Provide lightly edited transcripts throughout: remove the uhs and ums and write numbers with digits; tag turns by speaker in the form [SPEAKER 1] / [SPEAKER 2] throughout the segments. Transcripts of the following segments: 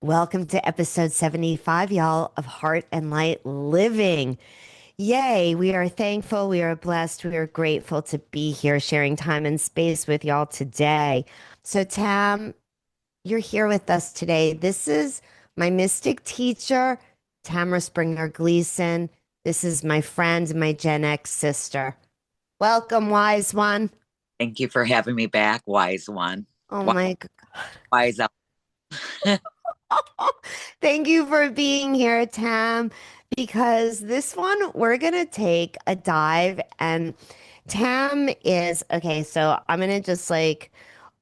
[SPEAKER 1] Welcome to episode 75, y'all, of Heart and Light Living. Yay, we are thankful, we are blessed, we are grateful to be here sharing time and space with y'all today. So, Tam, you're here with us today. This is my mystic teacher, Tamara Springer Gleason. This is my friend, my Gen X sister. Welcome, wise one.
[SPEAKER 2] Thank you for having me back, wise one.
[SPEAKER 1] Oh
[SPEAKER 2] Wi-
[SPEAKER 1] my
[SPEAKER 2] Wise out.
[SPEAKER 1] Thank you for being here, Tam, because this one we're going to take a dive. And Tam is okay. So I'm going to just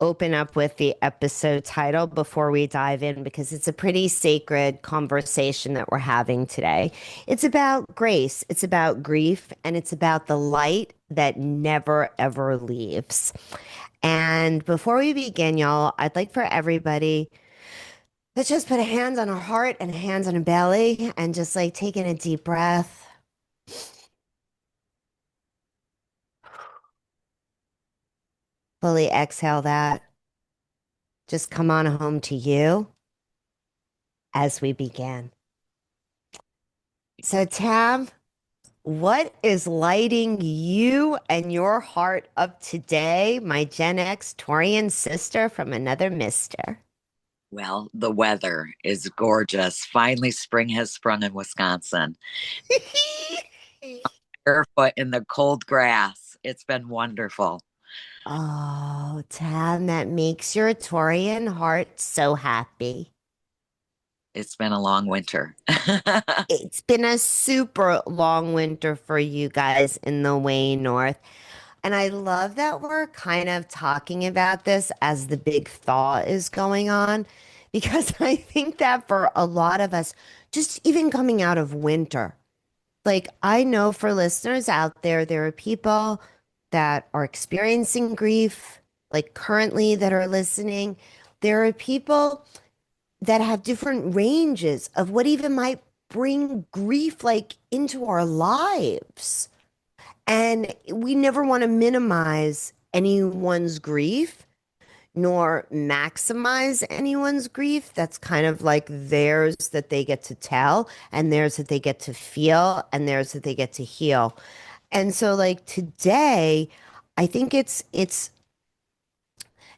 [SPEAKER 1] open up with the episode title before we dive in because it's a pretty sacred conversation that we're having today. It's about grace, it's about grief, and it's about the light that never ever leaves. And before we begin, y'all, I'd like for everybody. Let's just put a hand on our heart and hands on our belly and just taking a deep breath. Fully exhale that. Just come on home to you as we begin. So, Tam, what is lighting you and your heart up today, my Gen X Torian sister from another mister?
[SPEAKER 2] Well, the weather is gorgeous. Finally, spring has sprung in Wisconsin. Barefoot in the cold grass. It's been wonderful.
[SPEAKER 1] Oh, Tam, that makes your Torian heart so happy.
[SPEAKER 2] It's been a long winter.
[SPEAKER 1] It's been a super long winter for you guys in the way north. And I love that we're kind of talking about this as the big thaw is going on, because I think that for a lot of us, just even coming out of winter, I know for listeners out there, there are people that are experiencing grief, like currently that are listening. There are people that have different ranges of what even might bring grief into our lives. And we never want to minimize anyone's grief nor maximize anyone's grief. That's kind of like theirs that they get to tell, and theirs that they get to feel, and theirs that they get to heal. And so today, I think it's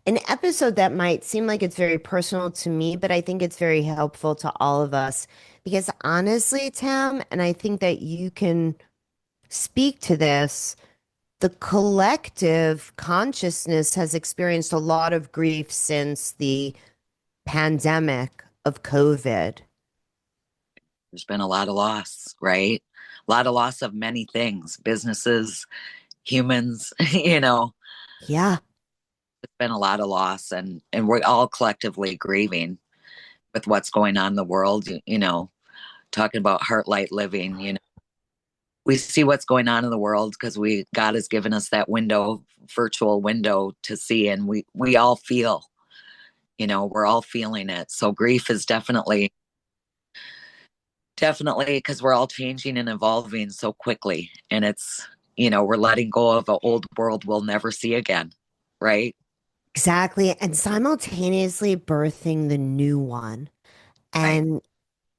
[SPEAKER 1] an episode that might seem like it's very personal to me, but I think it's very helpful to all of us because honestly, Tam, and I think that you can speak to this, the collective consciousness has experienced a lot of grief since the pandemic of COVID.
[SPEAKER 2] There's been a lot of loss, right? A lot of loss of many things, businesses, humans,
[SPEAKER 1] Yeah,
[SPEAKER 2] it's been a lot of loss and we're all collectively grieving with what's going on in the world, talking about heart light living, we see what's going on in the world because we God has given us that window, virtual window to see, and we all feel, we're all feeling it. So grief is definitely because we're all changing and evolving so quickly, and it's we're letting go of an old world we'll never see again, right?
[SPEAKER 1] exactly. And simultaneously birthing the new one.
[SPEAKER 2] Right.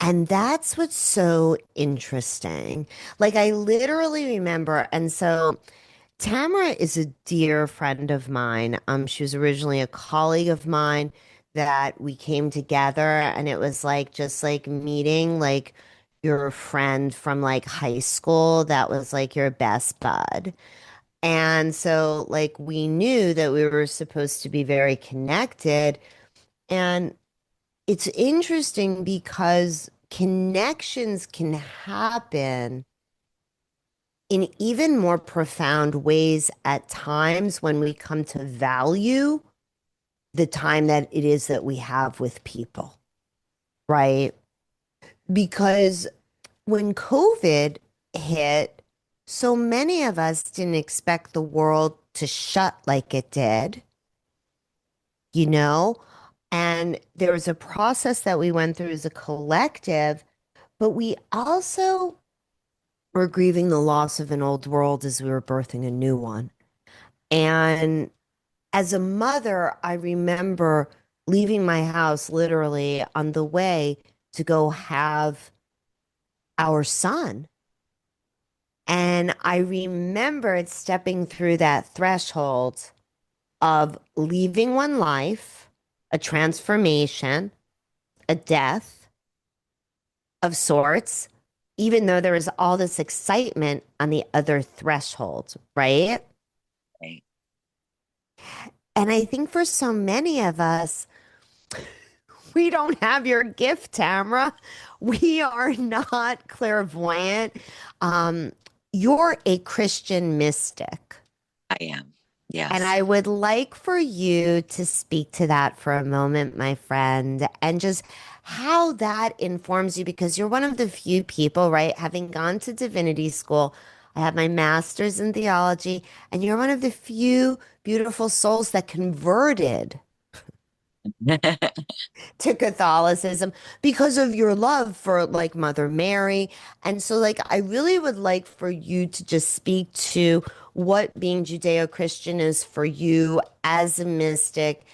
[SPEAKER 1] And that's what's so interesting. I literally remember, and so Tamara is a dear friend of mine. She was originally a colleague of mine that we came together, and it was just meeting your friend from high school that was your best bud. And so we knew that we were supposed to be very connected. And it's interesting because connections can happen in even more profound ways at times when we come to value the time that it is that we have with people, right? Because when COVID hit, so many of us didn't expect the world to shut like it did, you know? And there was a process that we went through as a collective, but we also were grieving the loss of an old world as we were birthing a new one. And as a mother, I remember leaving my house literally on the way to go have our son. And I remembered stepping through that threshold of leaving one life, a transformation, a death of sorts, even though there was all this excitement on the other threshold, right?
[SPEAKER 2] Right.
[SPEAKER 1] And I think for so many of us, we don't have your gift, Tamara. We are not clairvoyant. Um, you're a Christian mystic.
[SPEAKER 2] I am.
[SPEAKER 1] And
[SPEAKER 2] Yes.
[SPEAKER 1] I would like for you to speak to that for a moment, my friend, and just how that informs you, because you're one of the few people, right? Having gone to divinity school, I have my master's in theology, and you're one of the few beautiful souls that converted to Catholicism because of your love for like Mother Mary. And so, like, I really would like for you to just speak to what being Judeo Christian is for you as a mystic,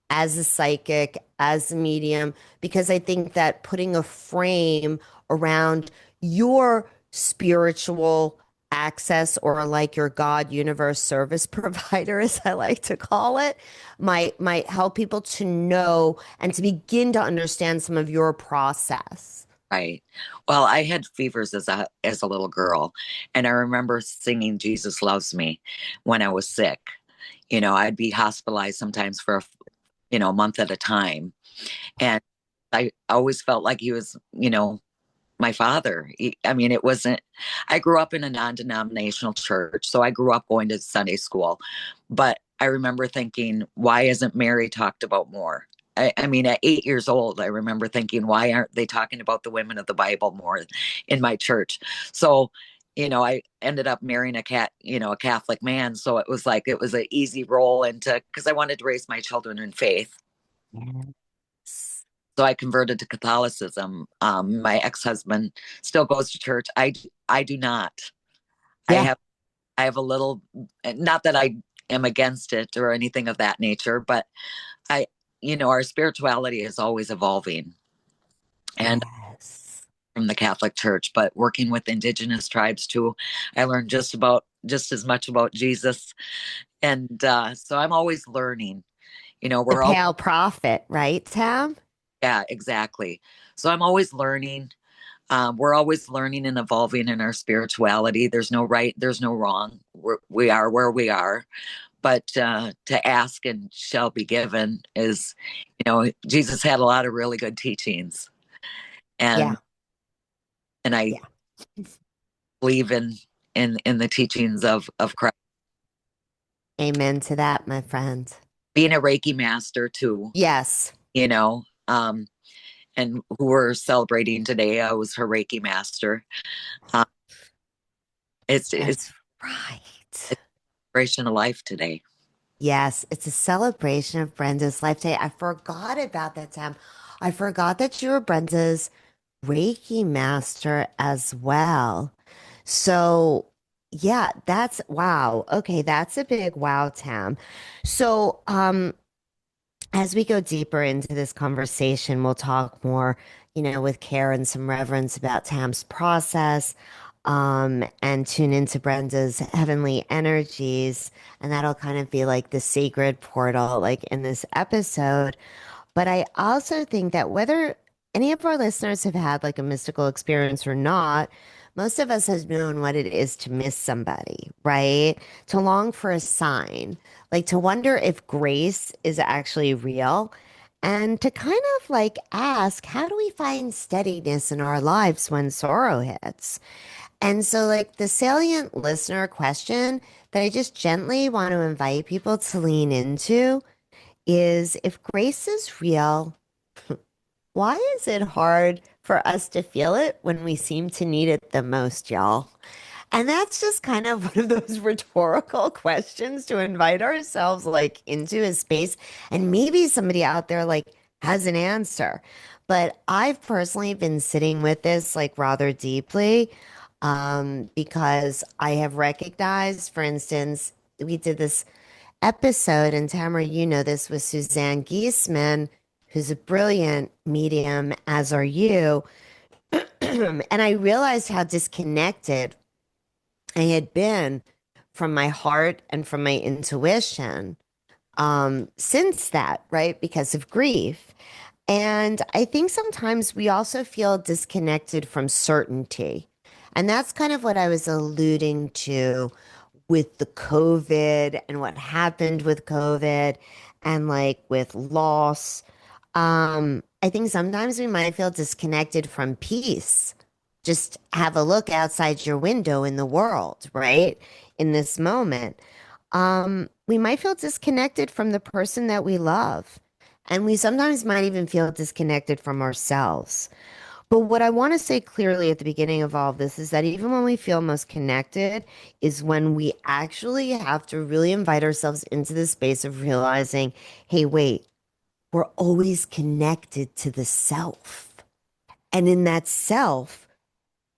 [SPEAKER 1] as a psychic, as a medium, because I think that putting a frame around your spiritual access, or like your God universe service provider, as I like to call it, might help people to know and to begin to understand some of your process.
[SPEAKER 2] Right. Well, I had fevers as a little girl, and I remember singing "Jesus Loves Me" when I was sick. I'd be hospitalized sometimes for a month at a time, and I always felt like he was, my father. I mean, it wasn't. I grew up in a non-denominational church, so I grew up going to Sunday school, but I remember thinking, why isn't Mary talked about more? I mean, at 8 years old, I remember thinking, why aren't they talking about the women of the Bible more in my church? So, I ended up marrying a Catholic man. So it was an easy roll into, because I wanted to raise my children in faith.
[SPEAKER 1] Yes.
[SPEAKER 2] So I converted to Catholicism. My ex-husband still goes to church. I do not. I
[SPEAKER 1] Yeah.
[SPEAKER 2] have I have a little, not that I am against it or anything of that nature, but I, our spirituality is always evolving, and
[SPEAKER 1] Yes.
[SPEAKER 2] from the Catholic Church, but working with indigenous tribes too, I learned just as much about Jesus, and so I'm always learning.
[SPEAKER 1] The
[SPEAKER 2] We're all
[SPEAKER 1] pale prophet, right, Tam?
[SPEAKER 2] Yeah, exactly. So I'm always learning. We're always learning and evolving in our spirituality. There's no right, there's no wrong. We are where we are. But to ask and shall be given is, Jesus had a lot of really good teachings,
[SPEAKER 1] Yeah.
[SPEAKER 2] and I
[SPEAKER 1] Yeah.
[SPEAKER 2] believe in the teachings of Christ.
[SPEAKER 1] Amen to that, my friend.
[SPEAKER 2] Being a Reiki master too,
[SPEAKER 1] Yes.
[SPEAKER 2] you know, um, and who we're celebrating today. I was her Reiki master. Uh, it's
[SPEAKER 1] That's right.
[SPEAKER 2] a celebration of life today.
[SPEAKER 1] Yes, it's a celebration of Brenda's life day. I forgot about that, Tam. I forgot that you were Brenda's Reiki master as well. So, yeah, that's wow. Okay, that's a big wow, Tam. So, as we go deeper into this conversation, we'll talk more, with care and some reverence about Tam's process, and tune into Brenda's heavenly energies. And that'll kind of be like the sacred portal, like in this episode. But I also think that whether any of our listeners have had like a mystical experience or not, most of us have known what it is to miss somebody, right? To long for a sign, like to wonder if grace is actually real, and to kind of like ask, how do we find steadiness in our lives when sorrow hits? And so, like, the salient listener question that I just gently want to invite people to lean into is, if grace is real, why is it hard for us to feel it when we seem to need it the most, y'all? And that's just kind of one of those rhetorical questions to invite ourselves like into a space. And maybe somebody out there like has an answer. But I've personally been sitting with this like rather deeply, because I have recognized, for instance, we did this episode, and Tamara, you know this, with Suzanne Giesman, who's a brilliant medium, as are you. And I realized how disconnected I had been from my heart and from my intuition since that, right? Because of grief. And I think sometimes we also feel disconnected from certainty. And that's kind of what I was alluding to with the COVID and what happened with COVID and like with loss. I think sometimes we might feel disconnected from peace. Just have a look outside your window in the world, right? In this moment. We might feel disconnected from the person that we love. And we sometimes might even feel disconnected from ourselves. But what I want to say clearly at the beginning of all of this is that even when we feel most connected, is when we actually have to really invite ourselves into the space of realizing, hey, wait, we're always connected to the self. And in that self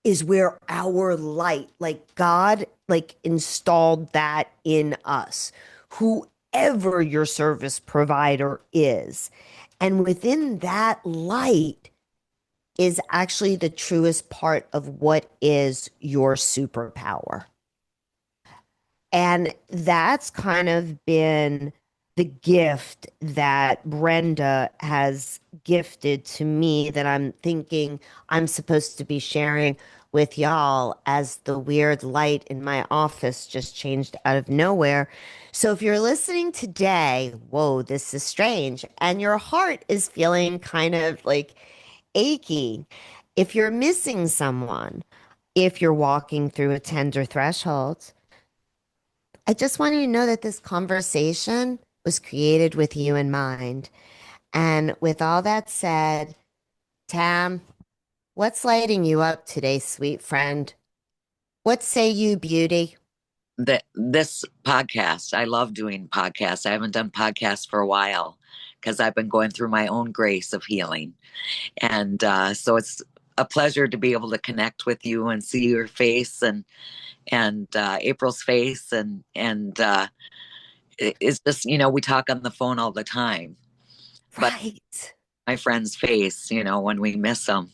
[SPEAKER 1] is where our light, like God, like installed that in us, whoever your service provider is. And within that light, is actually the truest part of what is your superpower. And that's kind of been the gift that Brenda has gifted to me that I'm thinking I'm supposed to be sharing with y'all as the weird light in my office just changed out of nowhere. So if you're listening today, whoa, this is strange, and your heart is feeling kind of like achy, if you're missing someone, if you're walking through a tender threshold, I just want you to know that this conversation was created with you in mind. And with all that said, Tam, what's lighting you up today, sweet friend? What say you, beauty?
[SPEAKER 2] This podcast, I love doing podcasts. I haven't done podcasts for a while because I've been going through my own grace of healing. And so it's a pleasure to be able to connect with you and see your face and April's face and it's just, we talk on the phone all the time, but
[SPEAKER 1] Right.
[SPEAKER 2] my friend's face, when we miss them.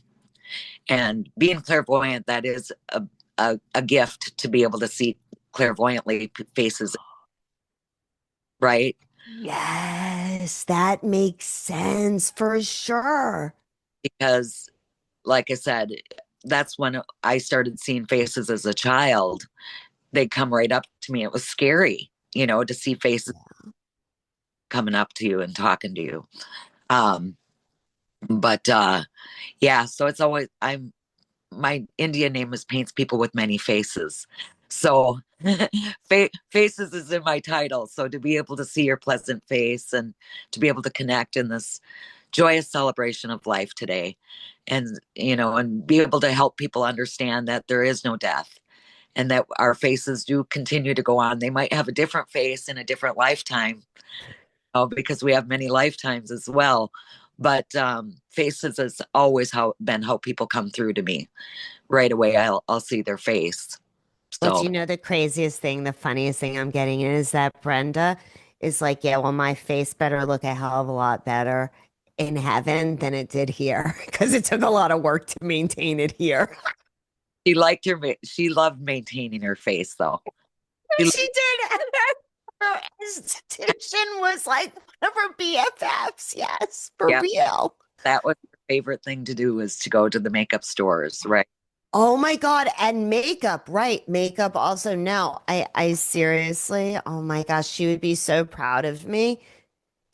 [SPEAKER 2] And being clairvoyant, that is a gift to be able to see clairvoyantly faces, right?
[SPEAKER 1] Yes, that makes sense for sure.
[SPEAKER 2] Because, like I said, that's when I started seeing faces as a child. They come right up to me. It was scary, to see faces coming up to you and talking to you. Um, but yeah, so it's always my Indian name is Paints People with Many Faces. So faces is in my title. So to be able to see your pleasant face and to be able to connect in this joyous celebration of life today and be able to help people understand that there is no death and that our faces do continue to go on. They might have a different face in a different lifetime, because we have many lifetimes as well. But faces has always been how people come through to me. Right away, I'll see their face.
[SPEAKER 1] Well, do
[SPEAKER 2] So
[SPEAKER 1] you know the craziest thing, the funniest thing I'm getting is that Brenda is like, yeah, well, my face better look a hell of a lot better in heaven than it did here because it took a lot of work to maintain it here.
[SPEAKER 2] she loved maintaining her face though. She,
[SPEAKER 1] She did. And her institution was like one of her BFFs. Yes, for
[SPEAKER 2] yeah,
[SPEAKER 1] real.
[SPEAKER 2] that was her favorite thing to do was to go to the makeup stores, right?
[SPEAKER 1] Oh my God. And makeup, right. Makeup also. No, I seriously, oh my gosh, she would be so proud of me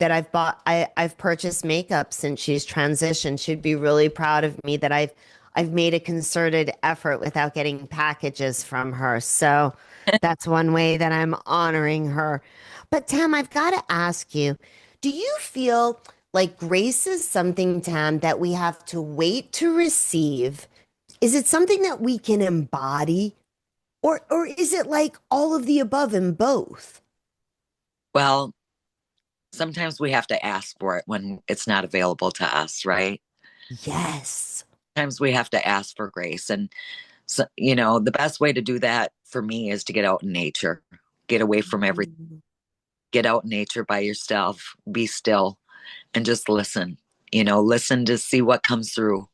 [SPEAKER 1] that I've purchased makeup since she's transitioned. She'd be really proud of me that I've made a concerted effort without getting packages from her. So that's one way that I'm honoring her. But Tam, I've got to ask you, do you feel like grace is something, Tam, that we have to wait to receive? Is it something that we can embody? Or is it like all of the above in both?
[SPEAKER 2] Well, sometimes we have to ask for it when it's not available to us, right?
[SPEAKER 1] Yes.
[SPEAKER 2] Sometimes we have to ask for grace. And, so, the best way to do that for me is to get out in nature, get away from everything,
[SPEAKER 1] Mm.
[SPEAKER 2] get out in nature by yourself, be still, and just listen. Listen to see what comes through,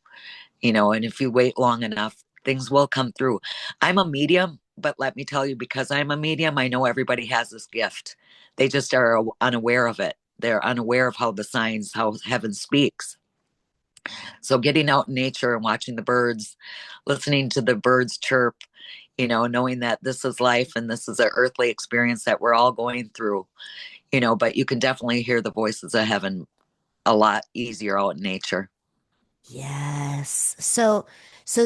[SPEAKER 2] and if you wait long enough, things will come through. I'm a medium, but let me tell you, because I'm a medium, I know everybody has this gift. They just are unaware of it. They're unaware of how the signs, how heaven speaks. So getting out in nature and watching the birds, listening to the birds chirp, knowing that this is life and this is an earthly experience that we're all going through, but you can definitely hear the voices of heaven a lot easier out in nature.
[SPEAKER 1] Yes. So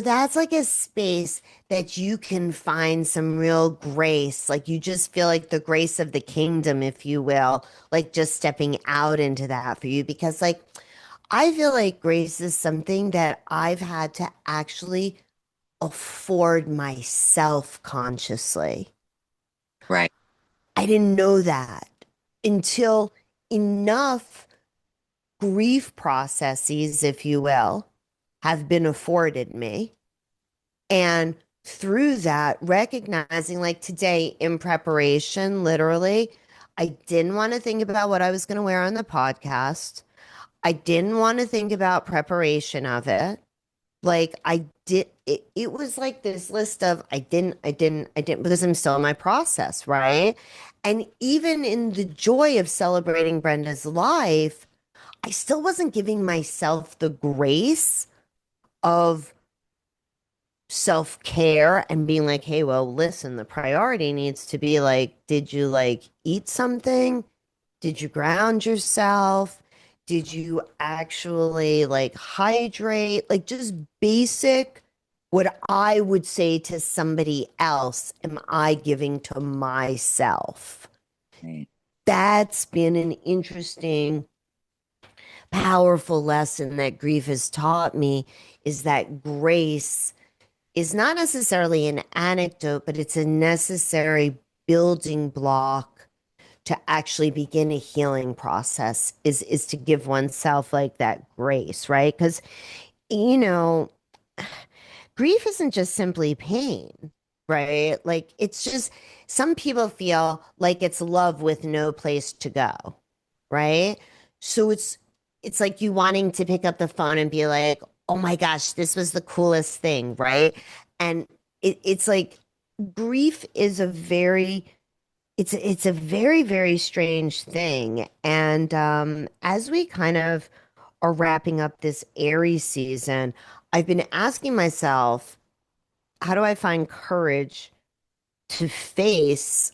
[SPEAKER 1] that's like a space that you can find some real grace. Like you just feel like the grace of the kingdom, if you will, like just stepping out into that for you. Because like I feel like grace is something that I've had to actually afford myself consciously.
[SPEAKER 2] Right.
[SPEAKER 1] I didn't know that until enough grief processes, if you will, have been afforded me. And through that, recognizing like today in preparation, literally, I didn't want to think about what I was going to wear on the podcast. I didn't want to think about preparation of it. Like I did, it was like this list of I didn't, because I'm still in my process, right? And even in the joy of celebrating Brenda's life, I still wasn't giving myself the grace of self-care and being like, hey, well, listen, the priority needs to be like, did you like eat something? Did you ground yourself? Did you actually like hydrate? Like just basic, what I would say to somebody else, am I giving to myself?
[SPEAKER 2] Right.
[SPEAKER 1] That's been an interesting, powerful lesson that grief has taught me is that grace is not necessarily an anecdote, but it's a necessary building block to actually begin a healing process is to give oneself like that grace, right? Because you know, grief isn't just simply pain, right? Like it's just some people feel like it's love with no place to go, right? So it's like you wanting to pick up the phone and be like, "Oh my gosh, this was the coolest thing," right? And it's like grief is a very it's a very, very strange thing. And as we kind of are wrapping up this Aries season, I've been asking myself, how do I find courage to face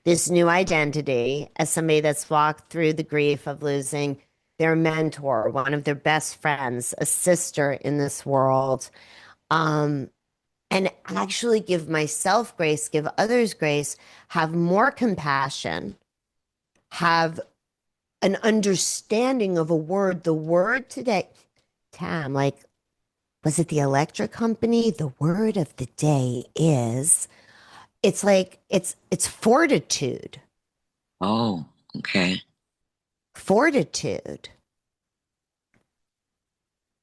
[SPEAKER 1] this new identity as somebody that's walked through the grief of losing their mentor, one of their best friends, a sister in this world, um, and actually give myself grace, give others grace, have more compassion, have an understanding of a word. The word today, Tam, like, was it the electric company? The word of the day is, it's like, it's fortitude.
[SPEAKER 2] Oh, okay.
[SPEAKER 1] Fortitude.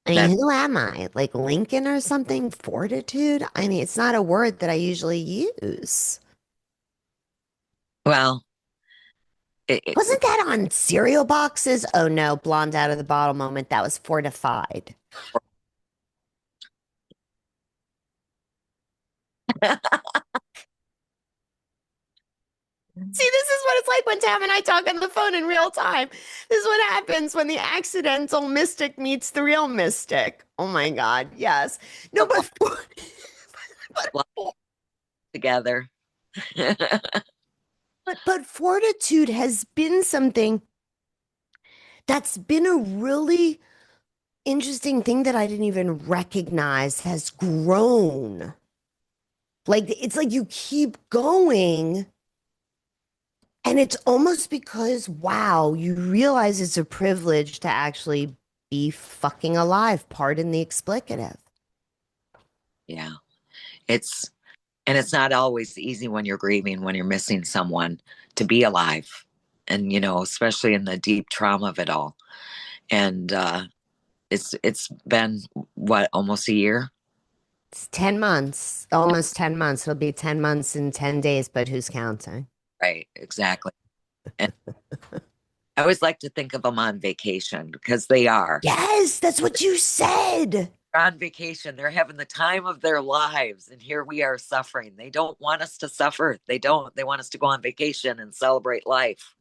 [SPEAKER 1] I mean,
[SPEAKER 2] That
[SPEAKER 1] who am I? Like Lincoln or something? Fortitude? I mean, it's not a word that I usually use.
[SPEAKER 2] well,
[SPEAKER 1] Wasn't that on cereal boxes? Oh no, blonde out of the bottle moment. That was fortified. See, this is what it's like when Tam and I talk on the phone in real time. This is what happens when the accidental mystic meets the real mystic. Oh my God, yes. No, but but
[SPEAKER 2] together.
[SPEAKER 1] but fortitude has been something that's been a really interesting thing that I didn't even recognize has grown. Like it's like you keep going. And it's almost because, wow, you realize it's a privilege to actually be fucking alive. Pardon the explicative.
[SPEAKER 2] Yeah. It's and it's not always easy when you're grieving, when you're missing someone, to be alive. And especially in the deep trauma of it all. And it's been what, almost a year?
[SPEAKER 1] It's 10 months, almost 10 months. It'll be 10 months in 10 days, but who's counting?
[SPEAKER 2] Right, exactly. And I always like to think of them on vacation because they are.
[SPEAKER 1] Yes, that's what you said.
[SPEAKER 2] They're on vacation. They're having the time of their lives. And here we are suffering. They don't want us to suffer. They don't. They want us to go on vacation and celebrate life.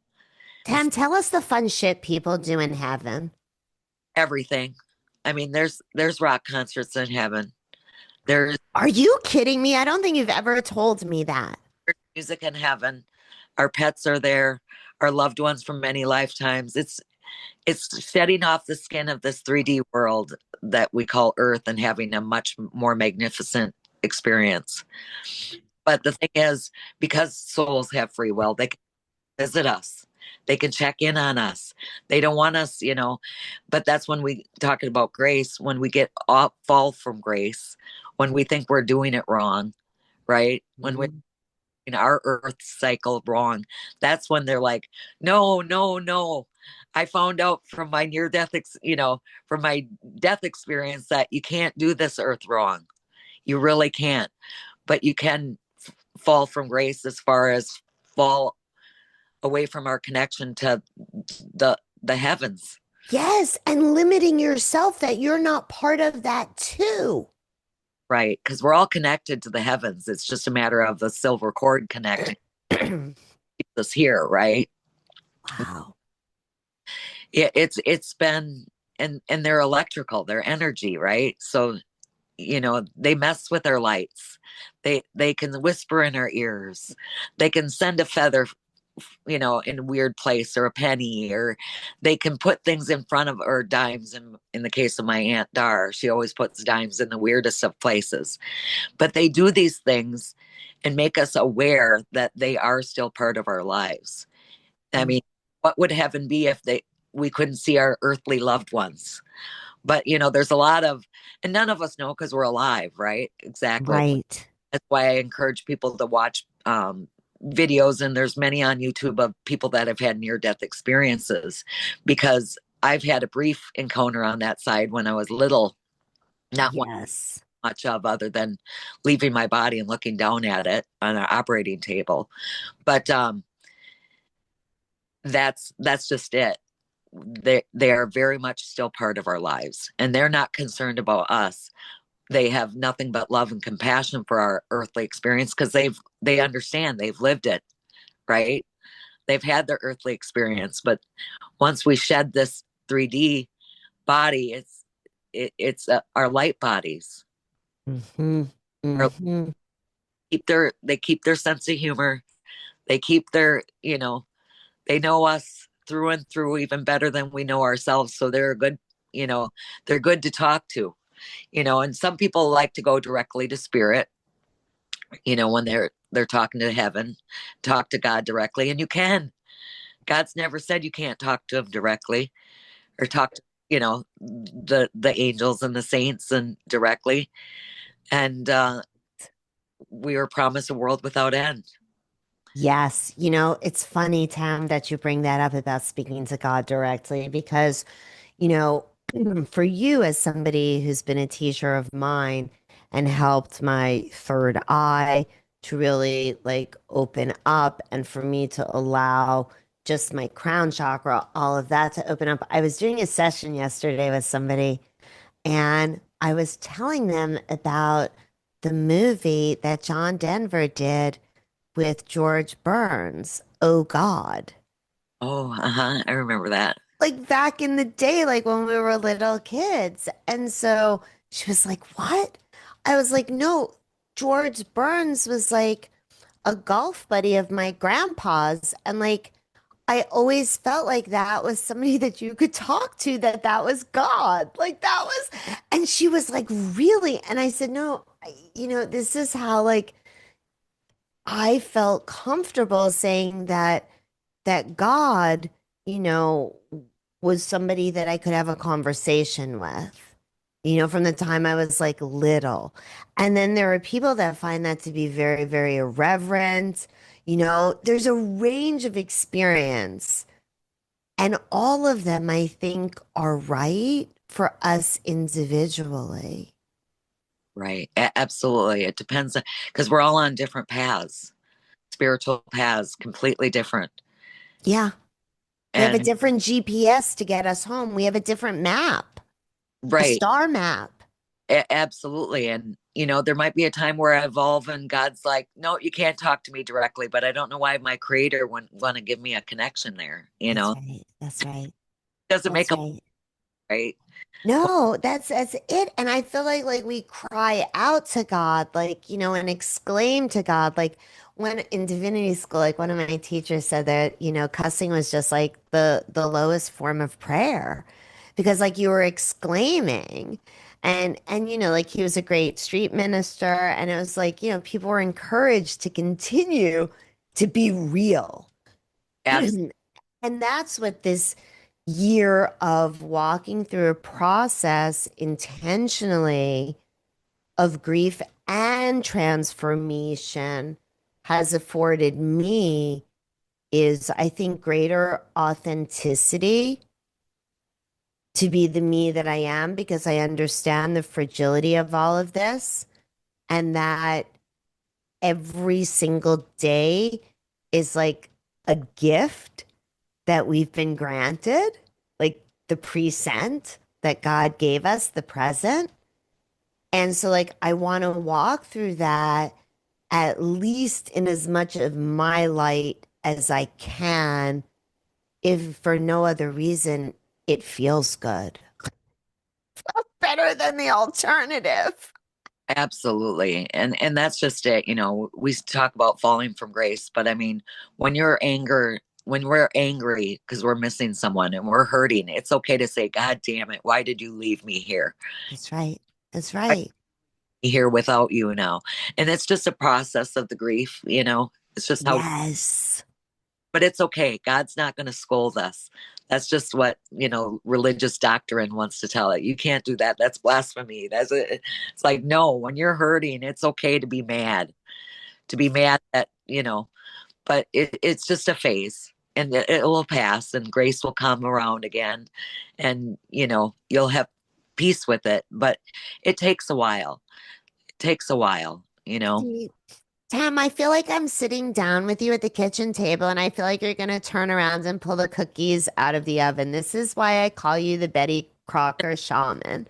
[SPEAKER 1] Tam, tell us the fun shit people do in heaven.
[SPEAKER 2] Everything. I mean, there's rock concerts in heaven. There's
[SPEAKER 1] Are you kidding me? I don't think you've ever told me that.
[SPEAKER 2] music in heaven. Our pets are there. Our loved ones from many lifetimes. It's shedding off the skin of this 3D world that we call Earth and having a much more magnificent experience. But the thing is, because souls have free will, they can visit us. They can check in on us. They don't want us, but that's when we talking about grace, when we get off fall from grace, when we think we're doing it wrong, right? When we're
[SPEAKER 1] Mhm.
[SPEAKER 2] in our earth cycle wrong, that's when they're like, no, no, no. I found out from my near death, from my death experience that you can't do this earth wrong. You really can't, but you can fall from grace as far as fall away from our connection to the heavens.
[SPEAKER 1] Yes, and limiting yourself that you're not part of that too.
[SPEAKER 2] Right, because we're all connected to the heavens. It's just a matter of the silver cord connecting us here, right?
[SPEAKER 1] Wow.
[SPEAKER 2] It's been, and they're electrical, they're energy, right? So they mess with our lights. They can whisper in our ears. They can send a feather, in a weird place, or a penny, or they can put things in front of, or dimes. In the case of my Aunt Dar, she always puts dimes in the weirdest of places. But they do these things and make us aware that they are still part of our lives. I mean, what would heaven be if we couldn't see our earthly loved ones? But there's a lot of, and none of us know because we're alive, right? Exactly.
[SPEAKER 1] Right.
[SPEAKER 2] That's why I encourage people to watch videos, and there's many on YouTube of people that have had near death experiences, because I've had a brief encounter on that side when I was little, not one
[SPEAKER 1] Yes.
[SPEAKER 2] much of, other than leaving my body and looking down at it on an operating table. But that's just it. They are very much still part of our lives, and they're not concerned about us. They have nothing but love and compassion for our earthly experience, because they understand, they've lived it, right? They've had their earthly experience. But once we shed this 3D body, it's our light bodies.
[SPEAKER 1] Mm-hmm.
[SPEAKER 2] Our,
[SPEAKER 1] Mm-hmm.
[SPEAKER 2] they keep their sense of humor. They keep their, they know us through and through even better than we know ourselves. So you know, they're good to talk to, and some people like to go directly to spirit, when they're talking to heaven, talk to God directly. And you can. God's never said you can't talk to him directly, or talk to, the angels and the saints and directly. And we were promised a world without end.
[SPEAKER 1] Yes. It's funny, Tam, that you bring that up about speaking to God directly because, you know, for you as somebody who's been a teacher of mine and helped my third eye to really like open up and for me to allow just my crown chakra, all of that to open up. I was doing a session yesterday with somebody and I was telling them about the movie that John Denver did with George Burns, Oh God.
[SPEAKER 2] Oh, uh-huh. I remember that.
[SPEAKER 1] Like back in the day, like when we were little kids. And so she was like, What? I was like, No, George Burns was like a golf buddy of my grandpa's. And like, I always felt like that was somebody that you could talk to, that was God. Like that was, and she was like, Really? And I said, No, this is how like I felt comfortable saying that God, you know, was somebody that I could have a conversation with, from the time I was like little. And then there are people that find that to be very, very irreverent. There's a range of experience, and all of them I think are right for us individually.
[SPEAKER 2] Right. Absolutely. It depends, because we're all on different paths, spiritual paths, completely different.
[SPEAKER 1] Yeah. We have a
[SPEAKER 2] And
[SPEAKER 1] different GPS to get us home. We have a different map, a
[SPEAKER 2] right,
[SPEAKER 1] star map.
[SPEAKER 2] absolutely. And, there might be a time where I evolve and God's like, no, you can't talk to me directly, but I don't know why my creator wouldn't want to give me a connection there,
[SPEAKER 1] That's right. That's right.
[SPEAKER 2] doesn't make
[SPEAKER 1] That's
[SPEAKER 2] a
[SPEAKER 1] right.
[SPEAKER 2] right.
[SPEAKER 1] No, that's it. And I feel like we cry out to God, like, and exclaim to God. Like when in divinity school, like one of my teachers said that, cussing was just like the lowest form of prayer because like you were exclaiming and like he was a great street minister and it was like, people were encouraged to continue to be real.
[SPEAKER 2] Absolutely.
[SPEAKER 1] And that's what this year of walking through a process intentionally of grief and transformation has afforded me is, I think, greater authenticity to be the me that I am because I understand the fragility of all of this and that every single day is like a gift that we've been granted, like the present that God gave us, the present. And so, like, I want to walk through that at least in as much of my light as I can, if for no other reason, it feels good. Better than the alternative.
[SPEAKER 2] Absolutely. And that's just it. We talk about falling from grace, but I mean, when we're angry because we're missing someone and we're hurting, it's okay to say, God damn it, why did you leave me here?
[SPEAKER 1] That's right. That's
[SPEAKER 2] I
[SPEAKER 1] right.
[SPEAKER 2] be here without you now. And it's just a process of the grief. It's just how,
[SPEAKER 1] Yes.
[SPEAKER 2] but it's okay. God's not going to scold us. That's just what, religious doctrine wants to tell it. You can't do that. That's blasphemy. It's like, no, when you're hurting, it's okay to be mad that, but it's just a phase and it will pass and grace will come around again. And, you'll have peace with it, but it takes a while. It takes a while.
[SPEAKER 1] Tam, I feel like I'm sitting down with you at the kitchen table, and I feel like you're going to turn around and pull the cookies out of the oven. This is why I call you the Betty Crocker shaman.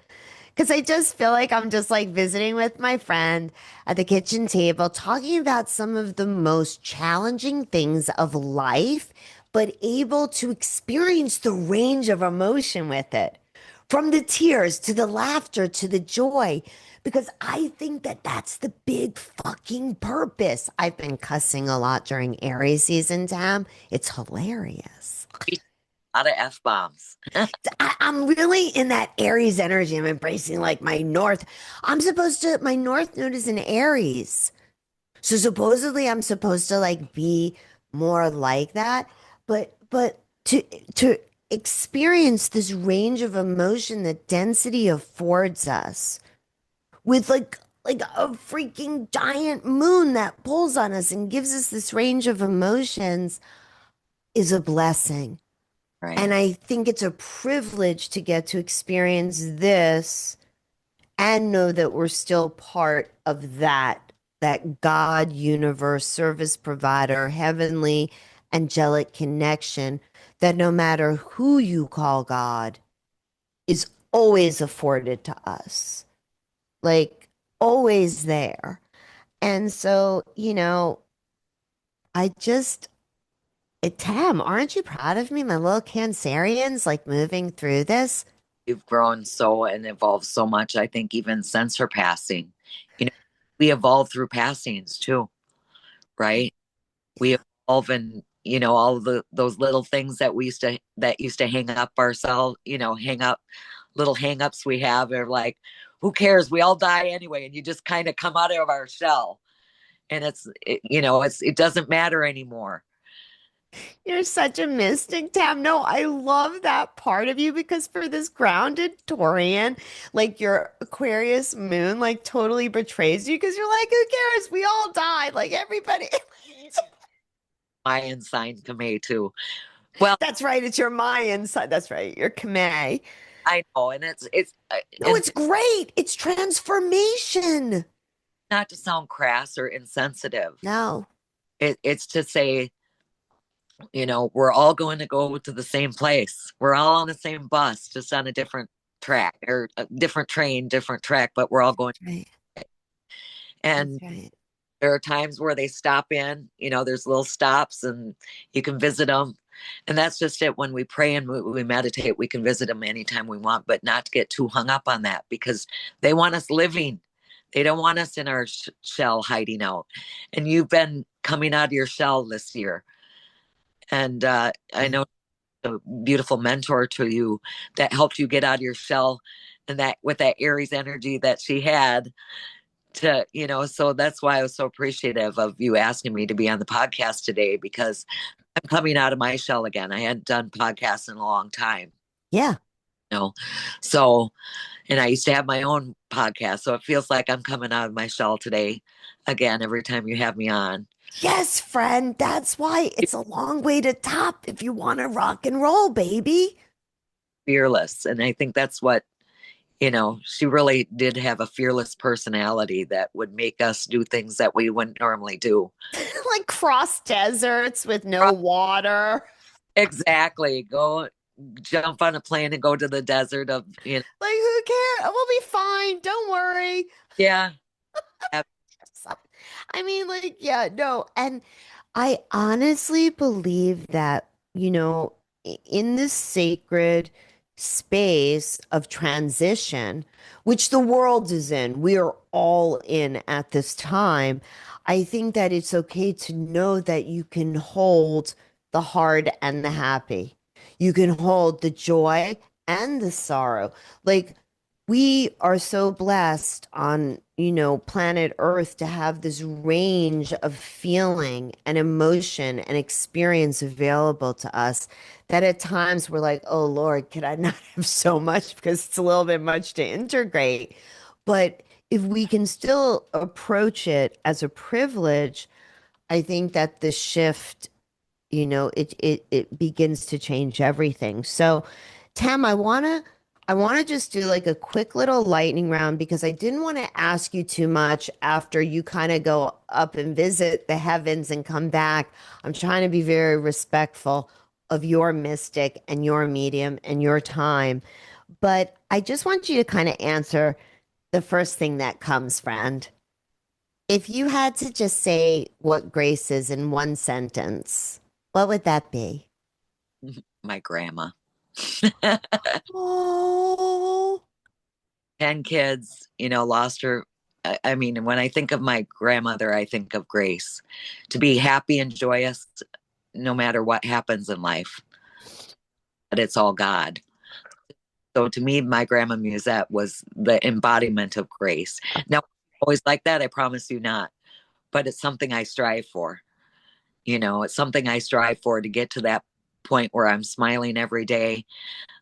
[SPEAKER 1] Because I just feel like I'm just like visiting with my friend at the kitchen table, talking about some of the most challenging things of life, but able to experience the range of emotion with it. From the tears to the laughter to the joy, because I think that that's the big fucking purpose. I've been cussing a lot during Aries season, Tam. It's hilarious.
[SPEAKER 2] A lot of F bombs.
[SPEAKER 1] I'm really in that Aries energy. I'm embracing like my North. My North node is in Aries. So supposedly I'm supposed to like be more like that. But to experience this range of emotion that density affords us with like a freaking giant moon that pulls on us and gives us this range of emotions is a blessing. And
[SPEAKER 2] Right.
[SPEAKER 1] I think it's a privilege to get to experience this and know that we're still part of that God universe service provider, heavenly angelic connection that no matter who you call God is always afforded to us. Like always there. And so, I just Tam, aren't you proud of me? My little Cancerians like moving through this.
[SPEAKER 2] You've grown so and evolved so much. I think even since her passing, you know, we evolve through passings too, right? We evolve and all those little things that used to hang up ourselves, hang up little hang ups we have are like, who cares? We all die anyway. And you just kind of come out of our shell and it doesn't matter anymore.
[SPEAKER 1] You're such a mystic, Tam. No, I love that part of you because for this grounded Taurian, like your Aquarius moon, like totally betrays you because you're like, who cares? We all die. Like everybody.
[SPEAKER 2] Mayan sign Kame too. Well,
[SPEAKER 1] That's right. It's your Mayan side. That's right. Your Kame.
[SPEAKER 2] I know, and it's
[SPEAKER 1] No,
[SPEAKER 2] and
[SPEAKER 1] it's great. It's transformation.
[SPEAKER 2] not to sound crass or insensitive.
[SPEAKER 1] No.
[SPEAKER 2] It's to say we're all going to go to the same place. We're all on the same bus, just on a different track or a different train, different track, but we're all going.
[SPEAKER 1] Right. That's
[SPEAKER 2] And
[SPEAKER 1] right.
[SPEAKER 2] there are times where they stop in, there's little stops and you can visit them. And that's just it. When we pray and we meditate, we can visit them anytime we want, but not to get too hung up on that because they want us living. They don't want us in our shell hiding out. And you've been coming out of your shell this year. And I
[SPEAKER 1] Yeah.
[SPEAKER 2] know a beautiful mentor to you that helped you get out of your shell and that with that Aries energy that she had so that's why I was so appreciative of you asking me to be on the podcast today because I'm coming out of my shell again. I hadn't done podcasts in a long time,
[SPEAKER 1] Yeah.
[SPEAKER 2] you know. So, and I used to have my own podcast, so it feels like I'm coming out of my shell today again every time you have me on.
[SPEAKER 1] Yes, friend. That's why it's a long way to top if you want to rock and roll, baby.
[SPEAKER 2] Fearless. And I think that's what, she really did have a fearless personality that would make us do things that we wouldn't normally do.
[SPEAKER 1] Like cross deserts with no water.
[SPEAKER 2] Exactly. Go jump on a plane and go to the desert of.
[SPEAKER 1] Like, who cares? We'll be fine. Don't worry.
[SPEAKER 2] Yeah.
[SPEAKER 1] I mean, like, yeah, no. And I honestly believe that, in this sacred space of transition, which the world is in, we are all in at this time. I think that it's okay to know that you can hold the hard and the happy. You can hold the joy and the sorrow. Like, we are so blessed on, planet Earth to have this range of feeling and emotion and experience available to us that at times we're like, oh Lord, could I not have so much because it's a little bit much to integrate. But if we can still approach it as a privilege, I think that the shift, it begins to change everything. So, Tam, I want to just do like a quick little lightning round because I didn't want to ask you too much after you kind of go up and visit the heavens and come back. I'm trying to be very respectful of your mystic and your medium and your time. But I just want you to kind of answer the first thing that comes, friend. If you had to just say what grace is in one sentence, what would that be?
[SPEAKER 2] My grandma.
[SPEAKER 1] Oh,
[SPEAKER 2] 10 kids, lost her. I mean, when I think of my grandmother, I think of grace to be happy and joyous no matter what happens in life, but it's all God. So to me, my grandma Musette was the embodiment of grace. Now, always like that, I promise you not, but it's something I strive for. It's something I strive for to get to that point where I'm smiling every day.